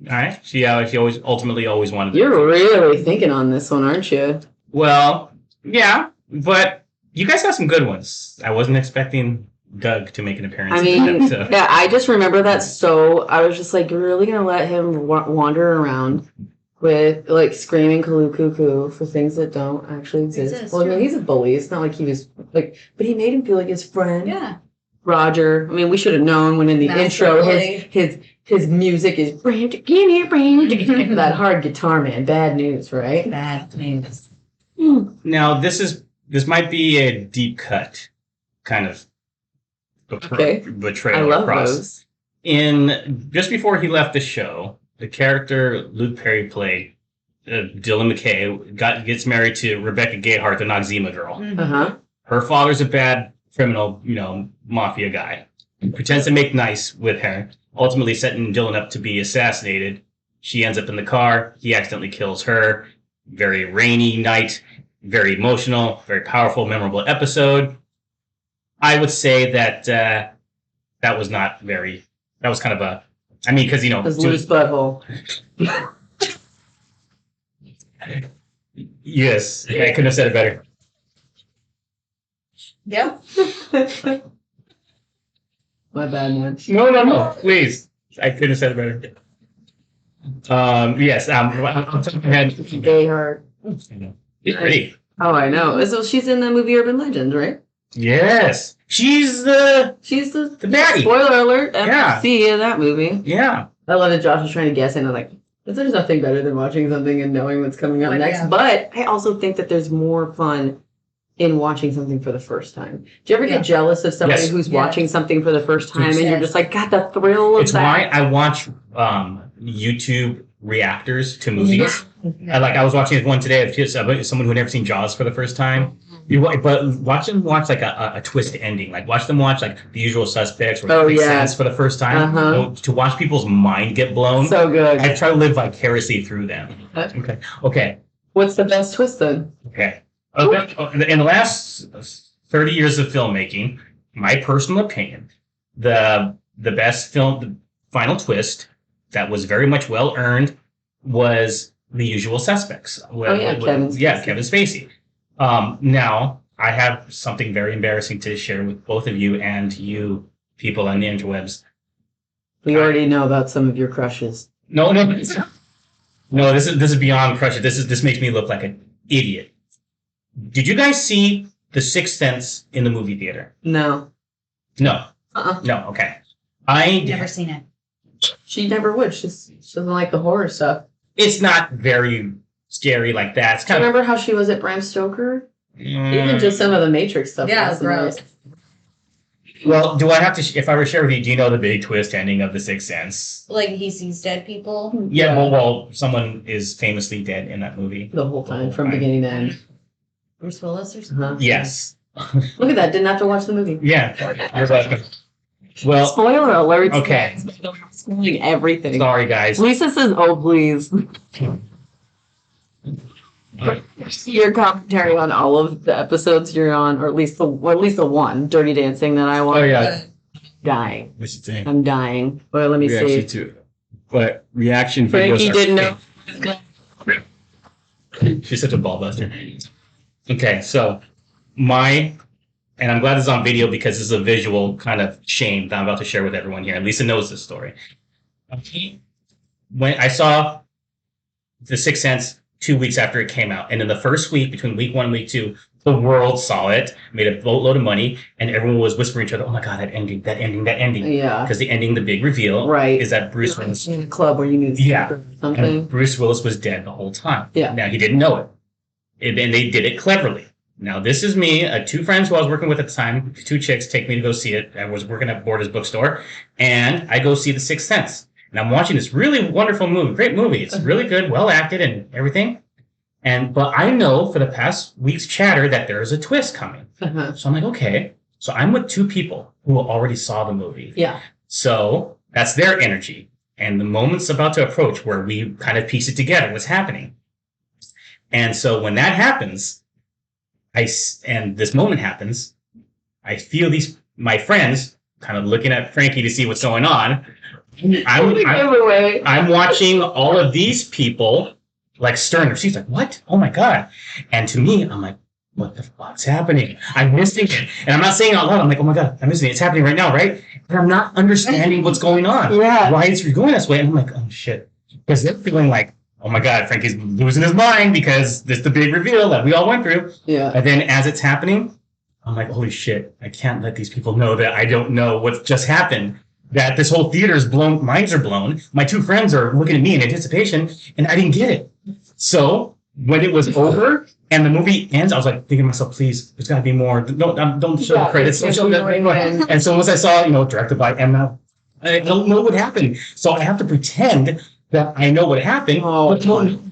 All right. She ultimately always wanted. You're really thinking on this one, aren't you? Well, yeah, but you guys got some good ones. I wasn't expecting Doug to make an appearance. I mean, in that, yeah, I just remember that. So I was just like, you're really gonna let him wander around with screaming cuckoo for things that don't actually exist. Well, I mean, he's a bully. It's not like he was but he made him feel like his friend. Yeah. Roger. I mean, we should have known when in the intro his music is that hard guitar man. Bad news, right? Bad news. Now this might be a deep cut kind of betrayal. I love across. those. Just before he left the show, the character Luke Perry played, Dylan McKay, gets married to Rebecca Gayheart, the Noxzema girl. Uh-huh. Her father's a bad criminal, mafia guy. He pretends to make nice with her, ultimately setting Dylan up to be assassinated. She ends up in the car. He accidentally kills her. Very rainy night, very emotional, very powerful, memorable episode. I would say that that was not very. That was kind of because His loose butthole. Yes, I couldn't have said it better. Yep. My bad, man. No, please. I couldn't have said it better. Yes. Gayheart. She's pretty. Oh, I know. So she's in the movie Urban Legends, right? Yes, she's the baddie. Spoiler alert! Yeah. See in that movie. Yeah. I love that Josh was trying to guess, and I'm like, there's nothing better than watching something and knowing what's coming up next. Yeah. But I also think that there's more fun in watching something for the first time. Do you ever get jealous of somebody who's watching something for the first time and you're just like, got the thrill of It's that? why I watch YouTube reactors to movies I was watching one today of just someone who had never seen Jaws for the first time. But watch them watch like a twist ending. Like watch them watch like The Usual Suspects or Sixth Sense for the first time. To watch people's mind get blown. So good. I try to live vicariously through them. Okay. What's the best twist then? Okay. In the last 30 years of filmmaking, my personal opinion, the best film, the final twist that was very much well earned was The Usual Suspects. Kevin Spacey. Now, I have something very embarrassing to share with both of you and you people on the interwebs. We already know about some of your crushes. No. This is beyond crushes. This makes me look like an idiot. Did you guys see The Sixth Sense in the movie theater? No. No. No. Okay. I never seen it. She never would. She doesn't like the horror stuff. It's not very scary like that. It's kind remember how she was at Bram Stoker? Even just some of the Matrix stuff. Yeah, gross. Well, do I have to? If I were to share with you, do you know the big twist ending of The Sixth Sense? Like he sees dead people. Yeah. Well, someone is famously dead in that movie the whole time, from beginning to end. Bruce Willis or something. Yes. Look at that! Didn't have to watch the movie. Yeah. You're welcome. Well, spoiler alert. Okay. Spoiling everything. Sorry, guys. Lisa says, "Oh, please." Your commentary on all of the episodes you're on, or at least the one Dirty Dancing that I watched. Oh yeah. Dying. What's you think? I'm dying. Well, let me see. Too. But reaction Frankie videos didn't know. She's such a ball buster. Okay, so and I'm glad this is on video because this is a visual kind of shame that I'm about to share with everyone here. And Lisa knows this story. When I saw The Sixth Sense 2 weeks after it came out, and in the first week, between week 1 and week 2, the world saw it, made a boatload of money, and everyone was whispering to each other, "Oh my god, that ending." Yeah. Because the ending, the big reveal, right, is that Bruce Willis in a club where you knew something. And Bruce Willis was dead the whole time. Yeah. Now he didn't know it. And they did it cleverly. Now this is me, two friends who I was working with at the time, two chicks take me to go see it. I was working at Borders bookstore, and I go see The Sixth Sense. And I'm watching this really wonderful movie, great movie. It's really good, well acted, and everything. But I know for the past week's chatter that there is a twist coming. So I'm like, okay. So I'm with two people who already saw the movie. Yeah. So that's their energy. And the moment's about to approach where we kind of piece it together, what's happening. And so when that happens, and this moment happens, I feel my friends kind of looking at Frankie to see what's going on. I'm watching all of these people like stirring. She's like, "What? Oh my god!" And to me, I'm like, "What the fuck's happening? I'm missing it." And I'm not saying it out loud. I'm like, "Oh my god, I'm missing it. It's happening right now, right?" And I'm not understanding what's going on. Yeah. Why is he going this way? And I'm like, "Oh shit," because they're feeling like, "Oh my god, Frankie's losing his mind because this is the big reveal that we all went through." Yeah. And then as it's happening, I'm like, "Holy shit! I can't let these people know that I don't know what just happened. That this whole theater's blown. Minds are blown. My two friends are looking at me in anticipation, and I didn't get it." So when it was over and the movie ends, I was like thinking to myself, "Please, there's got to be more. Don't show the credits." Don't show that. And so once I saw, directed by Emma, I don't know what happened. So I have to pretend that I know what happened,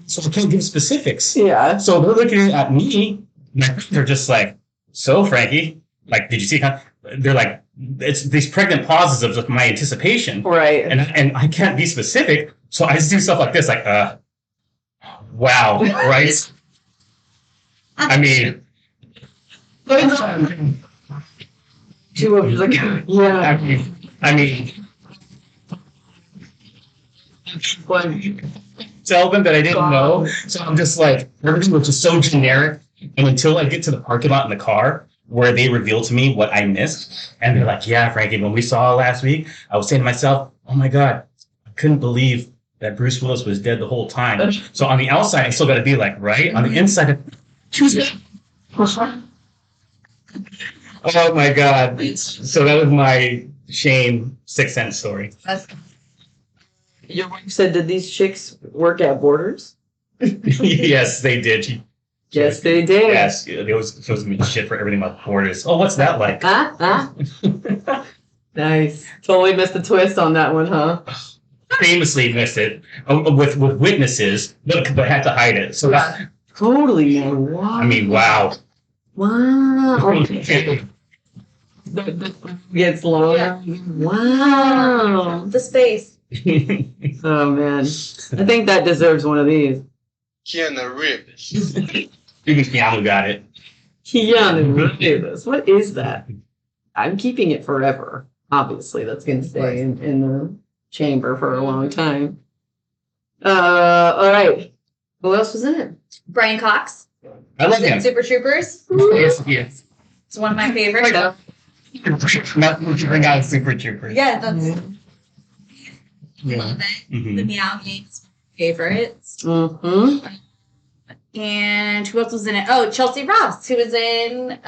so I can't give specifics. Yeah. So they're looking at me, and they're just like, "So, Frankie, like, did you see?" They're like, it's these pregnant pauses of my anticipation, right? And I can't be specific, so I just do stuff like this, like, wow, right? I mean, two of like, yeah. I mean, tell them that I didn't know. So I'm just like, everything was just so generic. And until I get to the parking lot in the car where they reveal to me what I missed, and they're like, "Yeah, Frankie, when we saw last week, I was saying to myself, oh my God, I couldn't believe that Bruce Willis was dead the whole time." So on the outside, I still got to be like, right? On the inside, oh my God. So that was my shame Sixth Sense story. Your wife said, did these chicks work at Borders? Yes, they did. Yes, they did. Yes, they was supposed to be shit for everything about Borders. Oh, what's that like? Nice. Totally missed the twist on that one, huh? famously missed it with witnesses, but had to hide it. So that, Totally. Wow. I mean, wow. Wow. Gets longer. Yeah. Wow. The space. Oh man. I think that deserves one of these. Keanu Reeves. Even Keanu got it. Keanu Reeves. What is that? I'm keeping it forever. Obviously, that's going to stay in the chamber for a long time. All right. Who else was in it? Brian Cox. I love him. Super Troopers. Yes. It's one of my favorites. Not bring out Super Troopers. Yeah, that's Yeah. love it. Mm-hmm. The Meow Game's favorites. Mm-hmm. And who else was in it? Oh, Chelsea Ross, who was in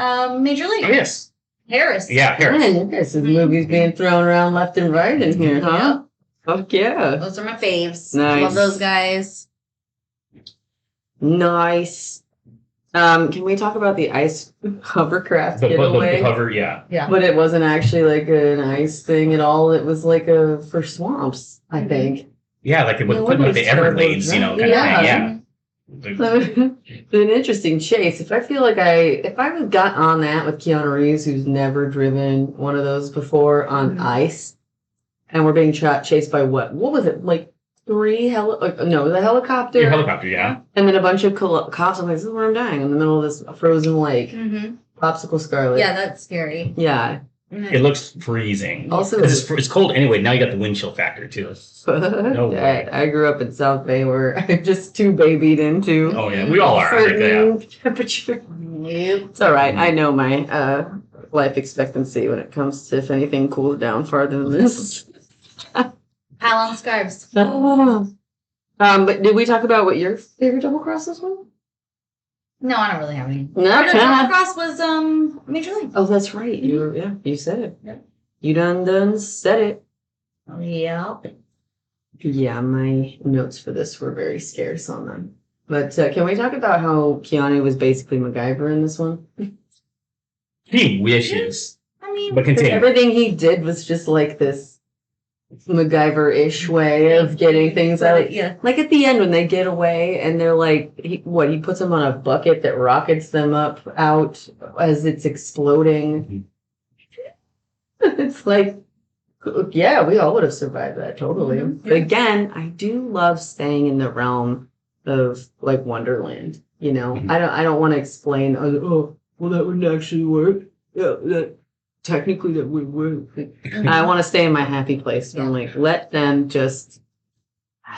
Major League. Oh, yes. Harris. Yeah, Harris. Man, this is movies being thrown around left and right in here, huh? Fuck yeah. Those are my faves. Nice. Love those guys. Nice. Can we talk about the ice hovercraft getaway? The cover, yeah. But it wasn't actually like an ice thing at all. It was like for swamps, I think. Yeah, like it was Yeah, putting what like the is terrible, Everglades, kind of thing. Yeah. An interesting chase. If I feel like if I would got on that with Keanu Reeves, who's never driven one of those before on ice, and we're being chased by what was it, like the helicopter? Your helicopter, yeah. And then a bunch of cops. I'm like, this is where I'm dying in the middle of this frozen lake. Mm-hmm. Popsicle Scarlet. Yeah, that's scary. Yeah. It looks freezing. Also, it's cold anyway. Now you got the wind chill factor too. No way. I grew up in South Bay where I'm just too babied into. Oh yeah, we all are. Certain temperature. It's all right. I know my life expectancy when it comes to if anything cools down farther than this. How long scarves? But did we talk about what your favorite double crosses were? No, I don't really have any. No. Double Cross was Major League. Oh, that's right. You said it. Yeah. You done said it. Oh, yeah. Yeah, my notes for this were very scarce on them. But can we talk about how Keanu was basically MacGyver in this one? He wishes. I mean, But continue. Everything he did was just like this MacGyver-ish way of getting things out. Yeah. Like at the end when they get away and they're like, he puts them on a bucket that rockets them out as it's exploding. Mm-hmm. It's like, yeah, we all would have survived that totally. Mm-hmm. But again, I do love staying in the realm of like Wonderland. You know, Mm-hmm. I don't want to explain. Oh, well, that wouldn't actually work. Yeah, that. Technically, that would work. I want to stay in my happy place. So I'm like, let them just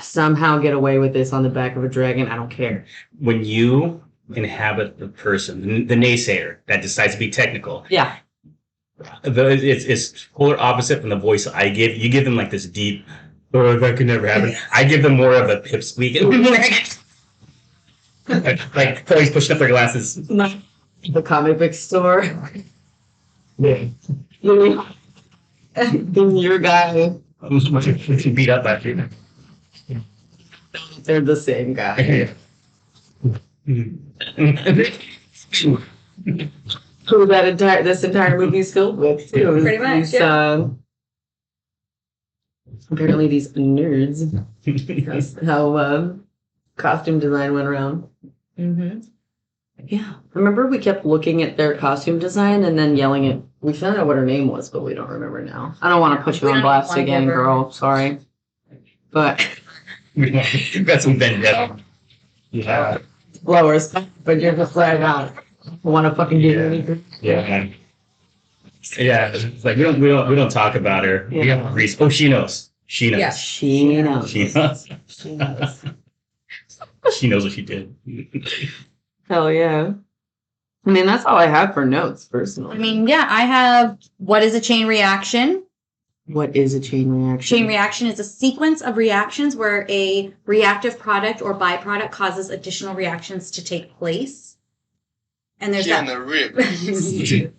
somehow get away with this on the back of a dragon. I don't care. When you inhabit the person, the naysayer that decides to be technical, Yeah. It's polar opposite from the voice I give. You give them like this deep, oh, that could never happen. I give them more of a pipsqueak. Like always pushing up their glasses. The comic book store. Yeah. Your guy. Beat up after you. They're the same guy. Who this entire movie is filled with too. Pretty much, These, apparently these nerds. That's how costume design went around. Mm-hmm. Yeah. Remember we kept looking at their costume design and then yelling at we found out what her name was, but we don't remember now. I don't want to put you on blast again, girl. Sorry. But That's some vendetta. Yeah. lowers, but you're just like want to fucking do anything. Yeah. Yeah. It's like we don't talk about her. Yeah. We have Grease. Oh, she knows. She knows. Yeah. She knows. She knows. She knows. She knows what she did. Hell yeah. I mean, that's all I have for notes, personally. I mean, yeah, I have what is a chain reaction? What is a chain reaction? Chain reaction is a sequence of reactions where a reactive product or byproduct causes additional reactions to take place. And there's Keanu Reeves.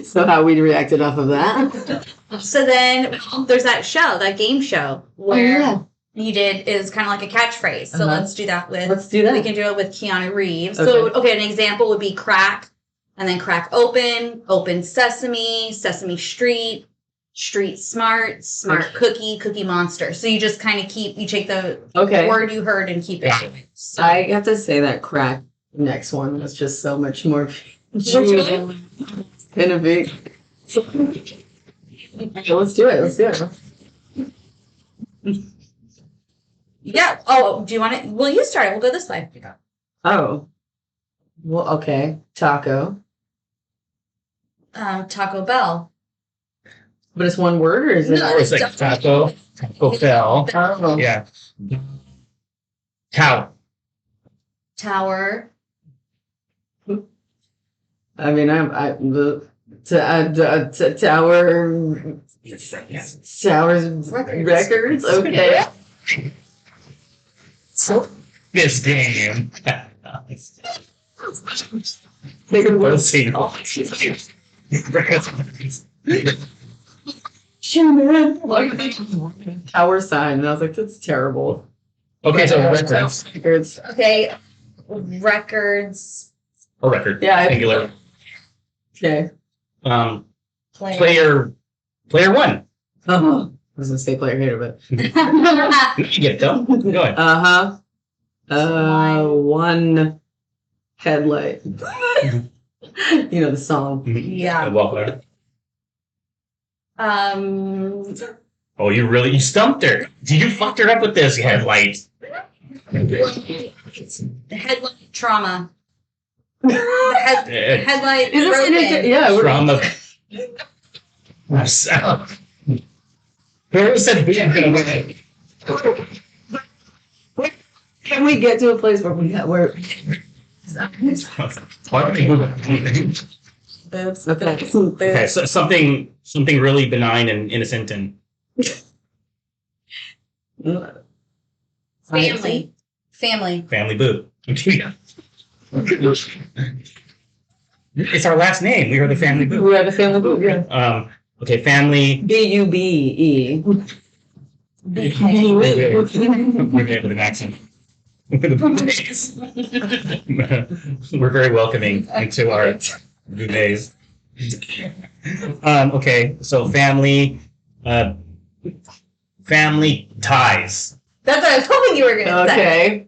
So how we reacted off of that? So then there's that game show where he did is kind of like a catchphrase. So let's do that with. Let's do that. We can do it with Keanu Reeves. Okay. So an example would be crack, and then crack open, open sesame, Sesame Street, Street Smart, Smart Cookie, Cookie Monster. So you just kind of you take the Okay. word you heard and keep it. So, I have to say that crack next one was just so much more innovative. Okay, let's do it. yeah. Oh, do you want it? Well, you start it. We'll go this way. Oh. Well, okay. Taco. Taco Bell. But it's one word, or is it? No, Or it's like Taco Bell. Oh. Yeah. Cow. Tower. I mean, Towers Records. Okay. This game. Bigger Let's see. Tower sign. And I was like, that's terrible. Okay, so records. Records. Okay. Records. A record. Yeah. Singular. Okay. Player one. I was gonna say player hater, but You get it though. Go ahead. one headlight. You know the song. Yeah. Well, oh, you stumped her. You fucked her up with this headlight. Headlight trauma. Headlight Is broken. this yeah? Trauma. Who said we are gonna win? Can we get to a place where we're Boobs. okay? Okay, so something really benign and innocent and Family. boob. It's our last name. We are the family boob. We have a family boob. Yeah. Okay, family. BUBE. We're with an accent. We're very welcoming into our bouquets. Okay, so family ties. That's what I was hoping you were going to say. Okay.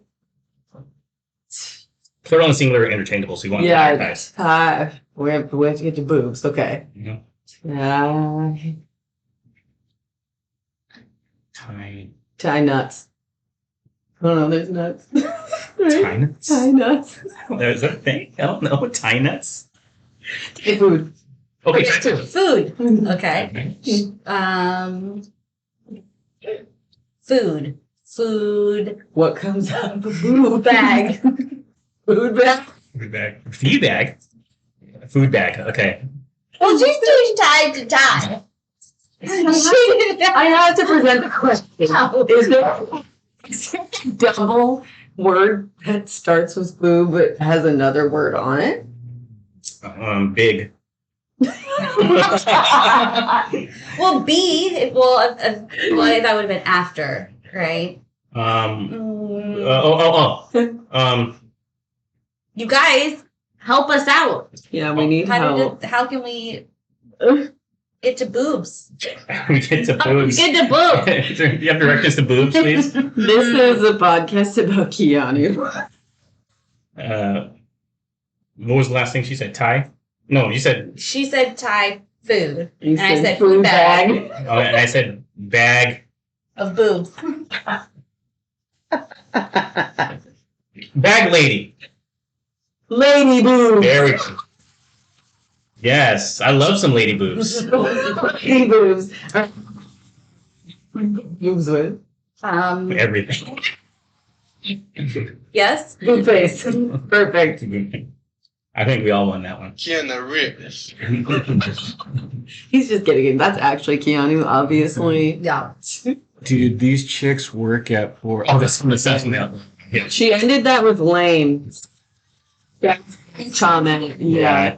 Plural and singular are interchangeable, so you want Yeah. ties. We have to get to boobs. Okay. Mhm. Tie. Tie nuts. Oh no, there's nuts. Tie nuts? Tie nuts. There's a thing. I don't know. Tie nuts? Hey, food. Okay, Food. Okay. Food. What comes out of a boob Bag. Food bag. Food bag. Food bag. Food bag. Okay. Well, she's too tied to tie. I have to present the question. Is there a double word that starts with boob but has another word on it? Big. Well, B. Well, that would have been after, right? You guys, help us out. Yeah, we need help. How can we get to boobs? We get to boobs. Get to boobs. Do you have directions to boobs, please? This is a podcast about Keanu. What was the last thing she said? Tie? No, you said. She said Thai food. You And I said food bag. Oh, and I said bag. Of boobs. Bag lady. Lady boob. There we go. Yes, I love some lady boobs. Lady boobs. Boobs with. Everything. Yes? Boob face. Perfect. I think we all won that one. Keanu Reeves. He's just getting it. That's actually Keanu, obviously. Yeah. Dude, these chicks work at for. Oh, that's from the Assassin. Yeah. She ended that with lame. Yeah. Comment. Yeah.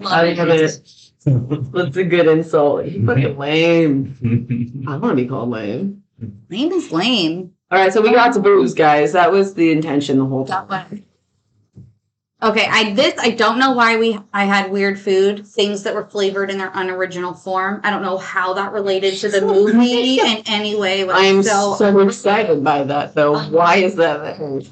I think it. That's a good insult. You fucking lame. I don't want to be called lame. Lame is lame. All right, so we got to boobs, guys. That was the intention the whole time. That one. Okay, I don't know why I had weird food, things that were flavored in their unoriginal form. I don't know how that related to the movie in any way. But I'm so excited by that, though. Why is that?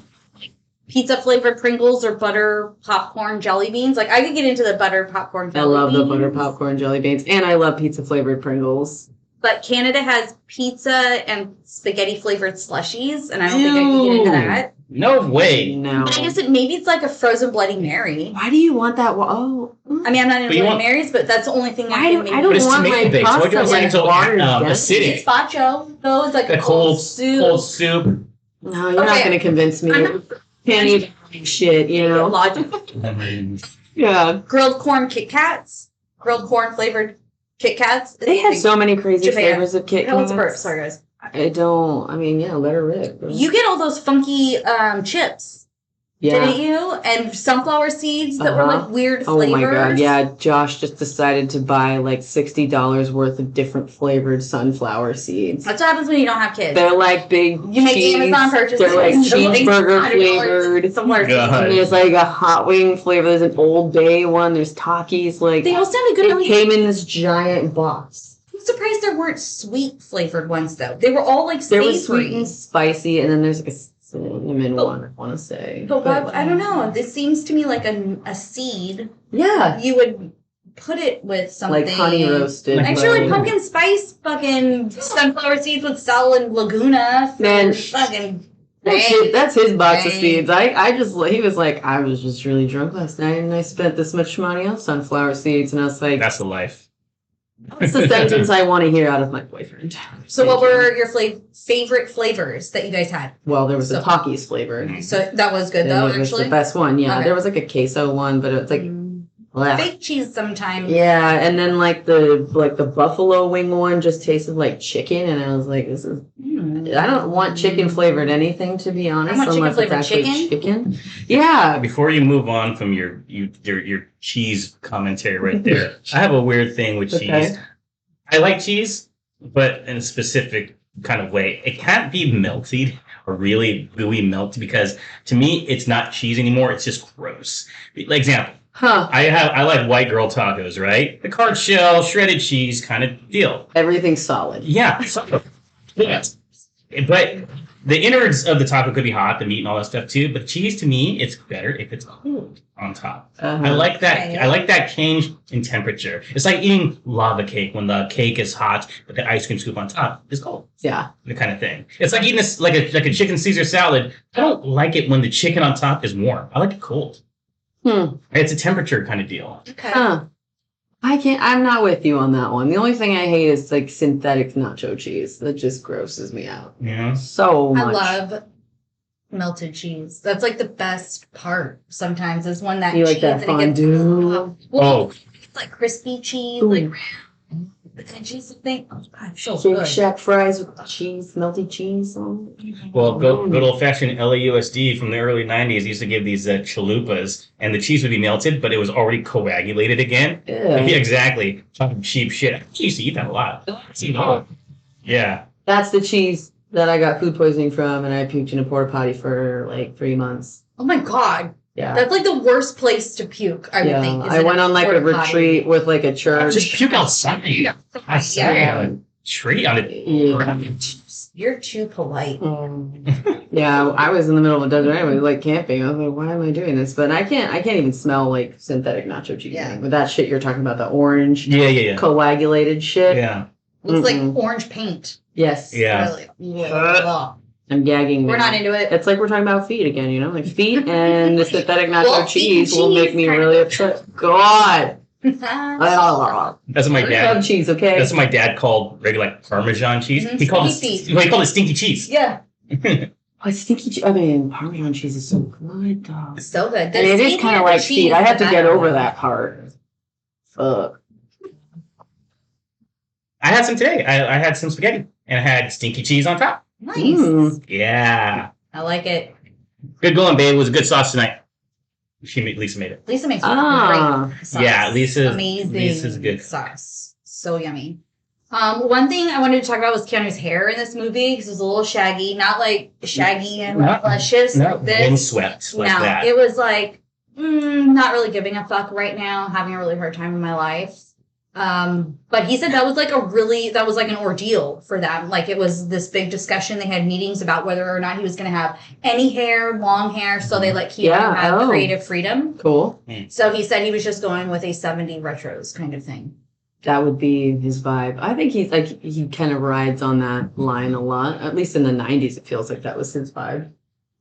Pizza flavored Pringles or butter popcorn jelly beans. Like, I could get into the butter popcorn jelly beans. I love the butter popcorn jelly beans, and I love pizza flavored Pringles. But Canada has pizza and spaghetti flavored slushies, and I don't think I can get into that. No way. No. But I guess maybe it's like a frozen Bloody Mary. Why do you want that? Oh. I mean, I'm not into Bloody Marys, but that's the only thing I can make. I don't want my pasta acidic. It's gazpacho, though. It's like a cold soup. Cold soup. No, you're not going to convince me. Can't eat shit, you know. Logic. Yeah. Grilled corn Kit Kats. Grilled corn flavored Kit Kats. They have so many crazy flavors of Kit Kats. Sorry, guys. Let her rip. You get all those funky chips. Yeah. Didn't you? And sunflower seeds that were like weird flavors. Oh my god, yeah. Josh just decided to buy like $60 worth of different flavored sunflower seeds. That's what happens when you don't have kids. They're like big You make Amazon purchases. They're like cheeseburger flavored. And there's like a hot wing flavor. There's an Old Bay one. There's Takis. Like, they all sounded good. It came in this giant box. I'm surprised there weren't sweet flavored ones though. They were all like savory. There was sweet and spicy, and then there's like a cinnamon one, I want to say. But I don't know. This seems to me like a seed. Yeah. You would put it with something. Like honey roasted. Actually, pumpkin spice fucking sunflower seeds with sal and Laguna. Man, fucking. That's his box of seeds. He was like, I was just really drunk last night and I spent this much money on sunflower seeds. And I was like, that's the life. That's the sentence I want to hear out of my boyfriend. So what were your favorite flavors that you guys had? Well, there was a Takis flavor. So that was good though, actually? It was the best one, yeah. Okay. There was like a queso one, but it's like... fake cheese sometimes. Yeah, and then like the buffalo wing one just tasted like chicken, and I was like, this is... I don't want chicken flavored anything, to be honest. I want chicken flavored chicken. Yeah. Before you move on from your cheese commentary right there, I have a weird thing with cheese. I like cheese, but in a specific kind of way. It can't be melted or really gooey melted because to me it's not cheese anymore. It's just gross. Like example. I like white girl tacos, right? The hard shell, shredded cheese kind of deal. Everything's solid. Yeah. Yes. But the innards of the taco could be hot, the meat and all that stuff too. But cheese to me, it's better if it's cold on top. I like that. Okay. I like that change in temperature. It's like eating lava cake when the cake is hot, but the ice cream scoop on top is cold. Yeah, the kind of thing. It's like eating this like a chicken Caesar salad. I don't like it when the chicken on top is warm. I like it cold. It's a temperature kind of deal. Okay. I'm not with you on that one. The only thing I hate is like synthetic nacho cheese. That just grosses me out. Yeah. So much. I love melted cheese. That's like the best part sometimes is when that you cheese like that fondue. It's like crispy cheese, like the kind of cheese thing. Oh god, so Shake good. Shack fries with cheese, melted cheese. Well, good old fashioned LAUSD from the early '90s used to give these chalupas, and the cheese would be melted, but it was already coagulated again. Yeah, exactly. Talking cheap shit. I used to eat that a lot. Yeah. That's the cheese that I got food poisoning from, and I puked in a porta potty for like 3 months. Oh my god. Yeah. That's like the worst place to puke, I would think. I went on like a retreat with like a church. Just puke outside. Tree on it. Yeah. You're too polite. Yeah, I was in the middle of a desert anyway, like camping. I was like, why am I doing this? But I can't even smell like synthetic nacho cheese. Yeah. With that shit you're talking about, the orange coagulated shit. Yeah. Looks like orange paint. Yes. Yeah. Really. I'm gagging. We're not into it. It's like we're talking about feet again, you know? Like feet and the synthetic nacho cheese will make me really upset. God. That's what my dad. I love cheese, okay? That's what my dad called regular like Parmesan cheese. He called it stinky cheese. Yeah. Stinky cheese. I mean, Parmesan cheese is so good, dog. So good. And it is kind of like feet. I have to get over that part. Fuck. I had some today. I had some spaghetti and I had stinky cheese on top. Nice. Yeah. I like it. Good going, babe. It was a good sauce tonight. Lisa made it. Lisa makes great sauce. Yeah, Lisa's good sauce. So yummy. One thing I wanted to talk about was Keanu's hair in this movie because it was a little shaggy, not like shaggy and luscious. No, windswept like that. It was like Not really giving a fuck right now. Having a really hard time in my life. But he said that was like an ordeal for them. Like it was this big discussion. They had meetings about whether or not he was going to have any hair, long hair. So they let Keanu have creative freedom. Cool. So he said he was just going with a 70 retros kind of thing. That would be his vibe. I think he kind of rides on that line a lot. At least in the 90s, it feels like that was his vibe.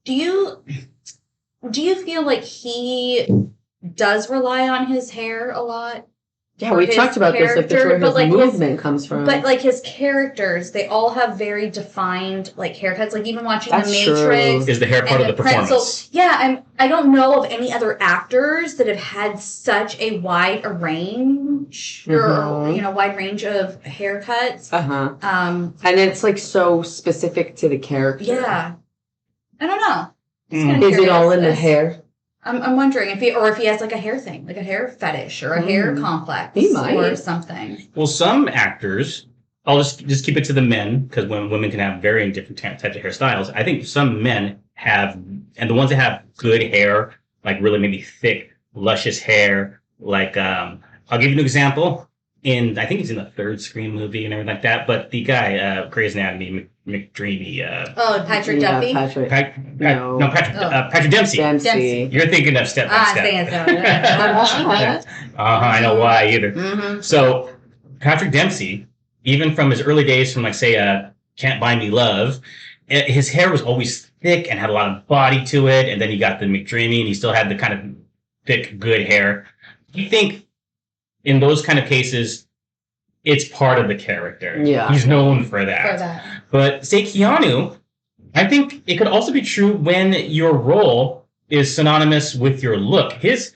Do you feel like he does rely on his hair a lot? Yeah, we talked about this. Like that's where his movement comes from. But like his characters, they all have very defined like haircuts. Like even watching The Matrix, is the hair part of the performance? I don't know of any other actors that have had such a wide range or wide range of haircuts. And it's like so specific to the character. Yeah, I don't know. Is it all in the hair? I'm wondering if he has like a hair thing, like a hair fetish or a hair complex or something. Well, some actors, I'll just keep it to the men because women can have very different types of hairstyles. I think some men have, and the ones that have good hair, like really maybe thick, luscious hair, like I'll give you an example. I think he's in the third Scream movie and everything like that. But the guy, Grey's Anatomy, McDreamy. Patrick Duffy. Patrick Dempsey. You're thinking of Step by Step. I know why either. Mm-hmm. So Patrick Dempsey, even from his early days, from like say Can't Buy Me Love, his hair was always thick and had a lot of body to it. And then he got the McDreamy, and he still had the kind of thick, good hair. You think? In those kind of cases, it's part of the character. Yeah. He's known for that. But say Keanu, I think it could also be true when your role is synonymous with your look. His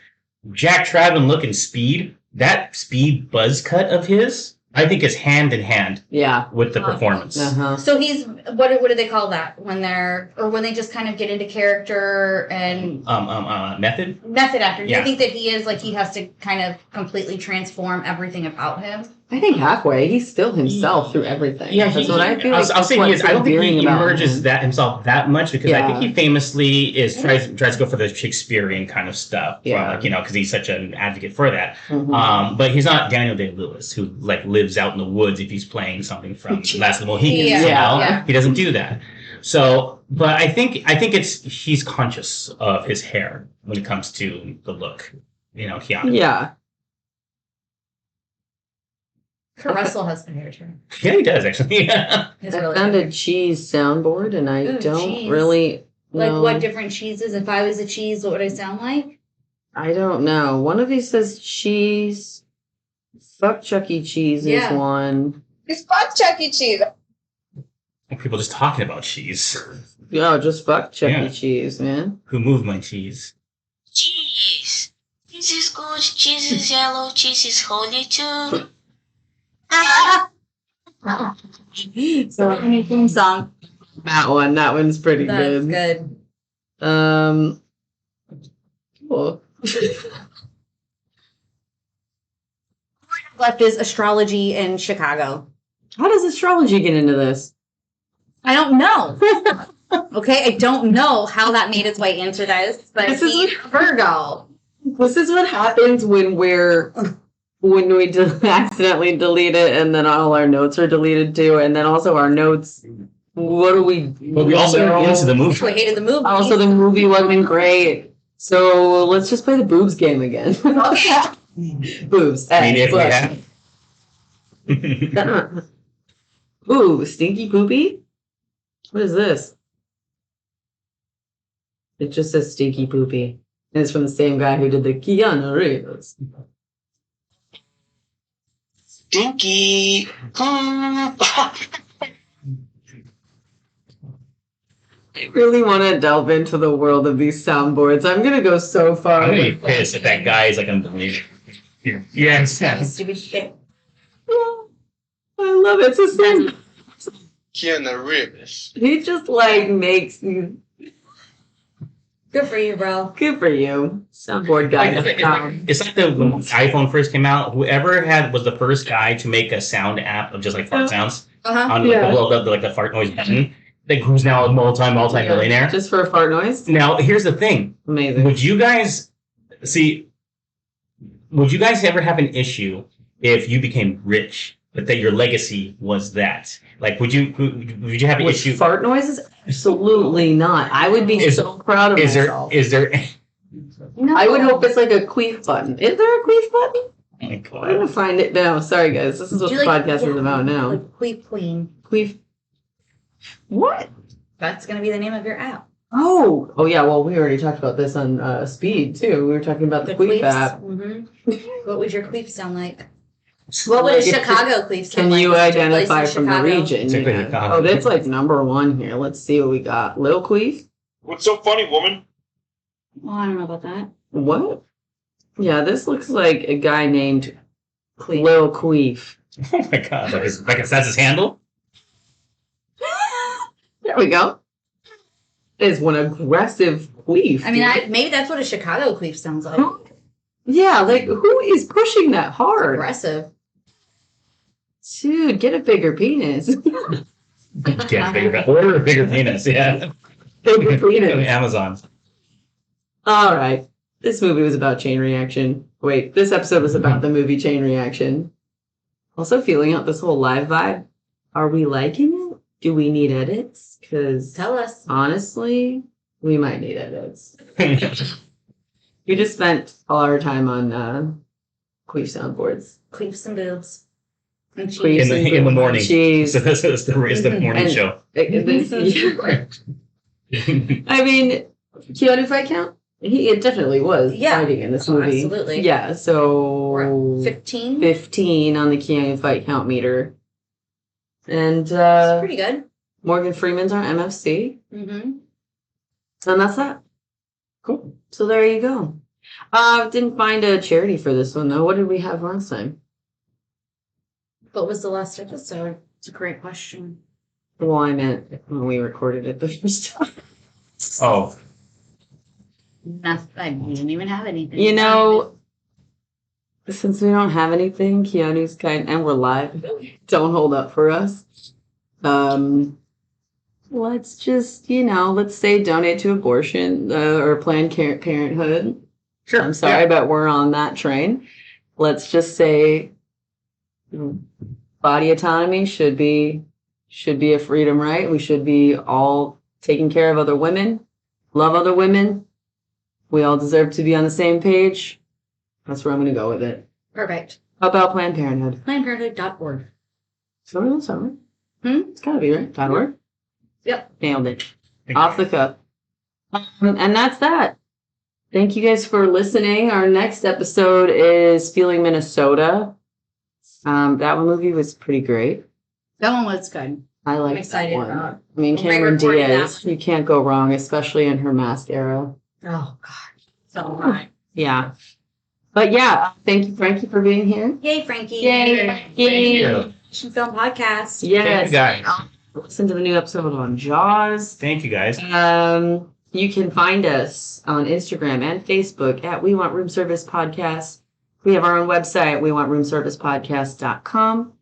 Jack Traven look and Speed, that Speed buzz cut of his, I think is hand in hand with the performance. So he's what do they call that when they just kind of get into character and method actor. Do you think that he is like he has to kind of completely transform everything about him? I think halfway he's still himself through everything. Yeah, that's what I feel. I'll say he is. I don't think he emerges himself that much because I think he famously tries to go for the Shakespearean kind of stuff. Yeah, because he's such an advocate for that. But he's not Daniel Day-Lewis who like lives out in the woods if he's playing something from Last of the Mohicans. He doesn't do that. So, but I think he's conscious of his hair when it comes to the look. Keanu. Yeah. Kurt Russell has the hair too. Yeah, he does actually. I found a cheese soundboard, and I don't really know. Like what different cheeses? If I was a cheese, what would I sound like? I don't know. One of these says cheese. Fuck Chuck E. Cheese is one. It's fuck Chuck E. Cheese. People just talking about cheese. Yeah, just fuck Chuck E. Cheese, man. Who moved my cheese? Cheese. Cheese is good. Cheese is yellow. Cheese is holy too. So anything song. That one's pretty good. That's good. Cool. Left is astrology in Chicago. How does astrology get into this? I don't know. Okay, I don't know how that made its way into this, but he's Virgo. This is what happens when we accidentally delete it, and then all our notes are deleted too, and then also our notes. What do we? Well, we also get into the movie. We hated the movie. Also, the movie wasn't great, so let's just play the boobs game again. Boobs. I mean, if we have. Ooh, stinky poopy. What is this? It just says stinky poopy, and it's from the same guy who did the Keanu Reeves. Stinky. I really want to delve into the world of these soundboards. I'm gonna go so far. I'm gonna be pissed if that guy is like unbelievable. Yes. Stupid shit. I love it. It's the same. Keanu Reeves. He just like makes you. Good for you, bro. Good for you, soundboard guy. It's like when iPhone first came out. Whoever was the first guy to make a sound app of just like fart sounds on like the fart noise button. Like who's now a multi-millionaire just for a fart noise. Now here's the thing. Amazing. Would you guys See, would you guys ever have an issue if you became rich, but that your legacy was that? Like, would you have an With issue? fart noises? Absolutely not. I would be so proud of myself. Is there? No. I would hope it's like a queef button. Is there a queef button? Oh my I'm God. gonna find it now. Sorry, guys. This is what the podcast is about now. Like Queef Queen. Queef. What? That's gonna be the name of your app. Oh yeah. Well, we already talked about this on Speed too. We were talking about the Queef app. What would your queef sound like? What would a Chicago queef sound Can like? you If it took place identify in from the Chicago? region? Took place in Yeah. Chicago. Oh, that's like number one here. Let's see what we got. Lil Queef. What's so funny, woman? Oh, I don't know about that. What? Yeah, this looks like a guy named Lil Queef. Oh my God! That's his handle. There we go. Is one aggressive queef. I mean, maybe that's what a Chicago queef sounds like. Yeah, like who is pushing that hard? Aggressive. Dude, get a bigger penis. Order a bigger penis. Yeah. Bigger penis. Amazon. All right. This movie was about chain reaction. Wait, this episode was about the movie Chain Reaction. Also feeling out this whole live vibe. Are we liking it? Do we need edits? Because Tell us. honestly, we might need edits. We just spent all our time on queef soundboards. Queefs and boobs. And cheese. Queefs in the morning. Cheese. So this is the morning And- show. I mean, Keanu fight count? He definitely was Yeah. fighting in this movie. Absolutely. Yeah, so 15? 15 on the Keanu fight count meter. And Pretty good. Morgan Freeman's our MFC. Mm-hmm. And that's that. Cool. So there you go. Didn't find a charity for this one though. What did we have last time? What was the last episode? It's a great question. Well, I meant when we recorded it the first time. Oh, Nothing. I didn't even have anything. You know, since we don't have anything, Keanu's and we're live, don't hold up for us. Let's just, let's say donate to abortion or Planned Parenthood. sure. I'm sorry, but we're on that train. Let's just say body autonomy should be a freedom, right? We should be all taking care of other women, love other women. We all deserve to be on the same page. That's where I'm going to go with it. Perfect. How about Planned Parenthood? PlannedParenthood.org. Sorry. It's got to be, right? .org? Yep. Nailed it. Off the cuff. And that's that. Thank you guys for listening. Our next episode is Feeling Minnesota. That one movie was pretty great. That one was good. I like I'm excited that one. about it. I mean, We'll be Cameron recording that Diaz, you can't go wrong, especially in her mask era. Oh, God. So high. Yeah. But yeah, thank you, Frankie, for being here. Yay, Frankie. Yay. Thank you. Action Film Podcast. Thank you Yes. guys. Listen to the new episode on Jaws. Thank you guys. You can find us on Instagram and Facebook at We Want Room Service Podcast. We have our own website, wewantRoomServicePodcast.com.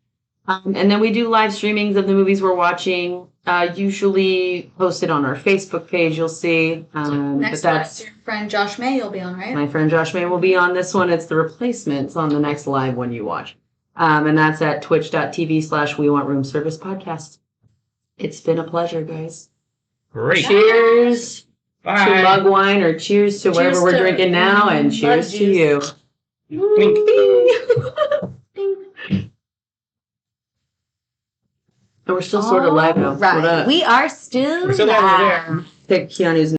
And then we do live streamings of the movies we're watching, usually posted on our Facebook page, you'll see. Next but one, that's your friend Josh May will be on, right? my friend Josh May will be on this one. It's the replacements on the next live one you watch. And that's at twitch.tv/We Want Room Service Podcast. It's been a pleasure, guys. Great. Cheers to Bye. mug wine or cheers to whatever we're to drinking now, and mug cheers to juice. you. Clink. And we're still sort of live though. Right. We are still We're still live over there. live. Take Keanu's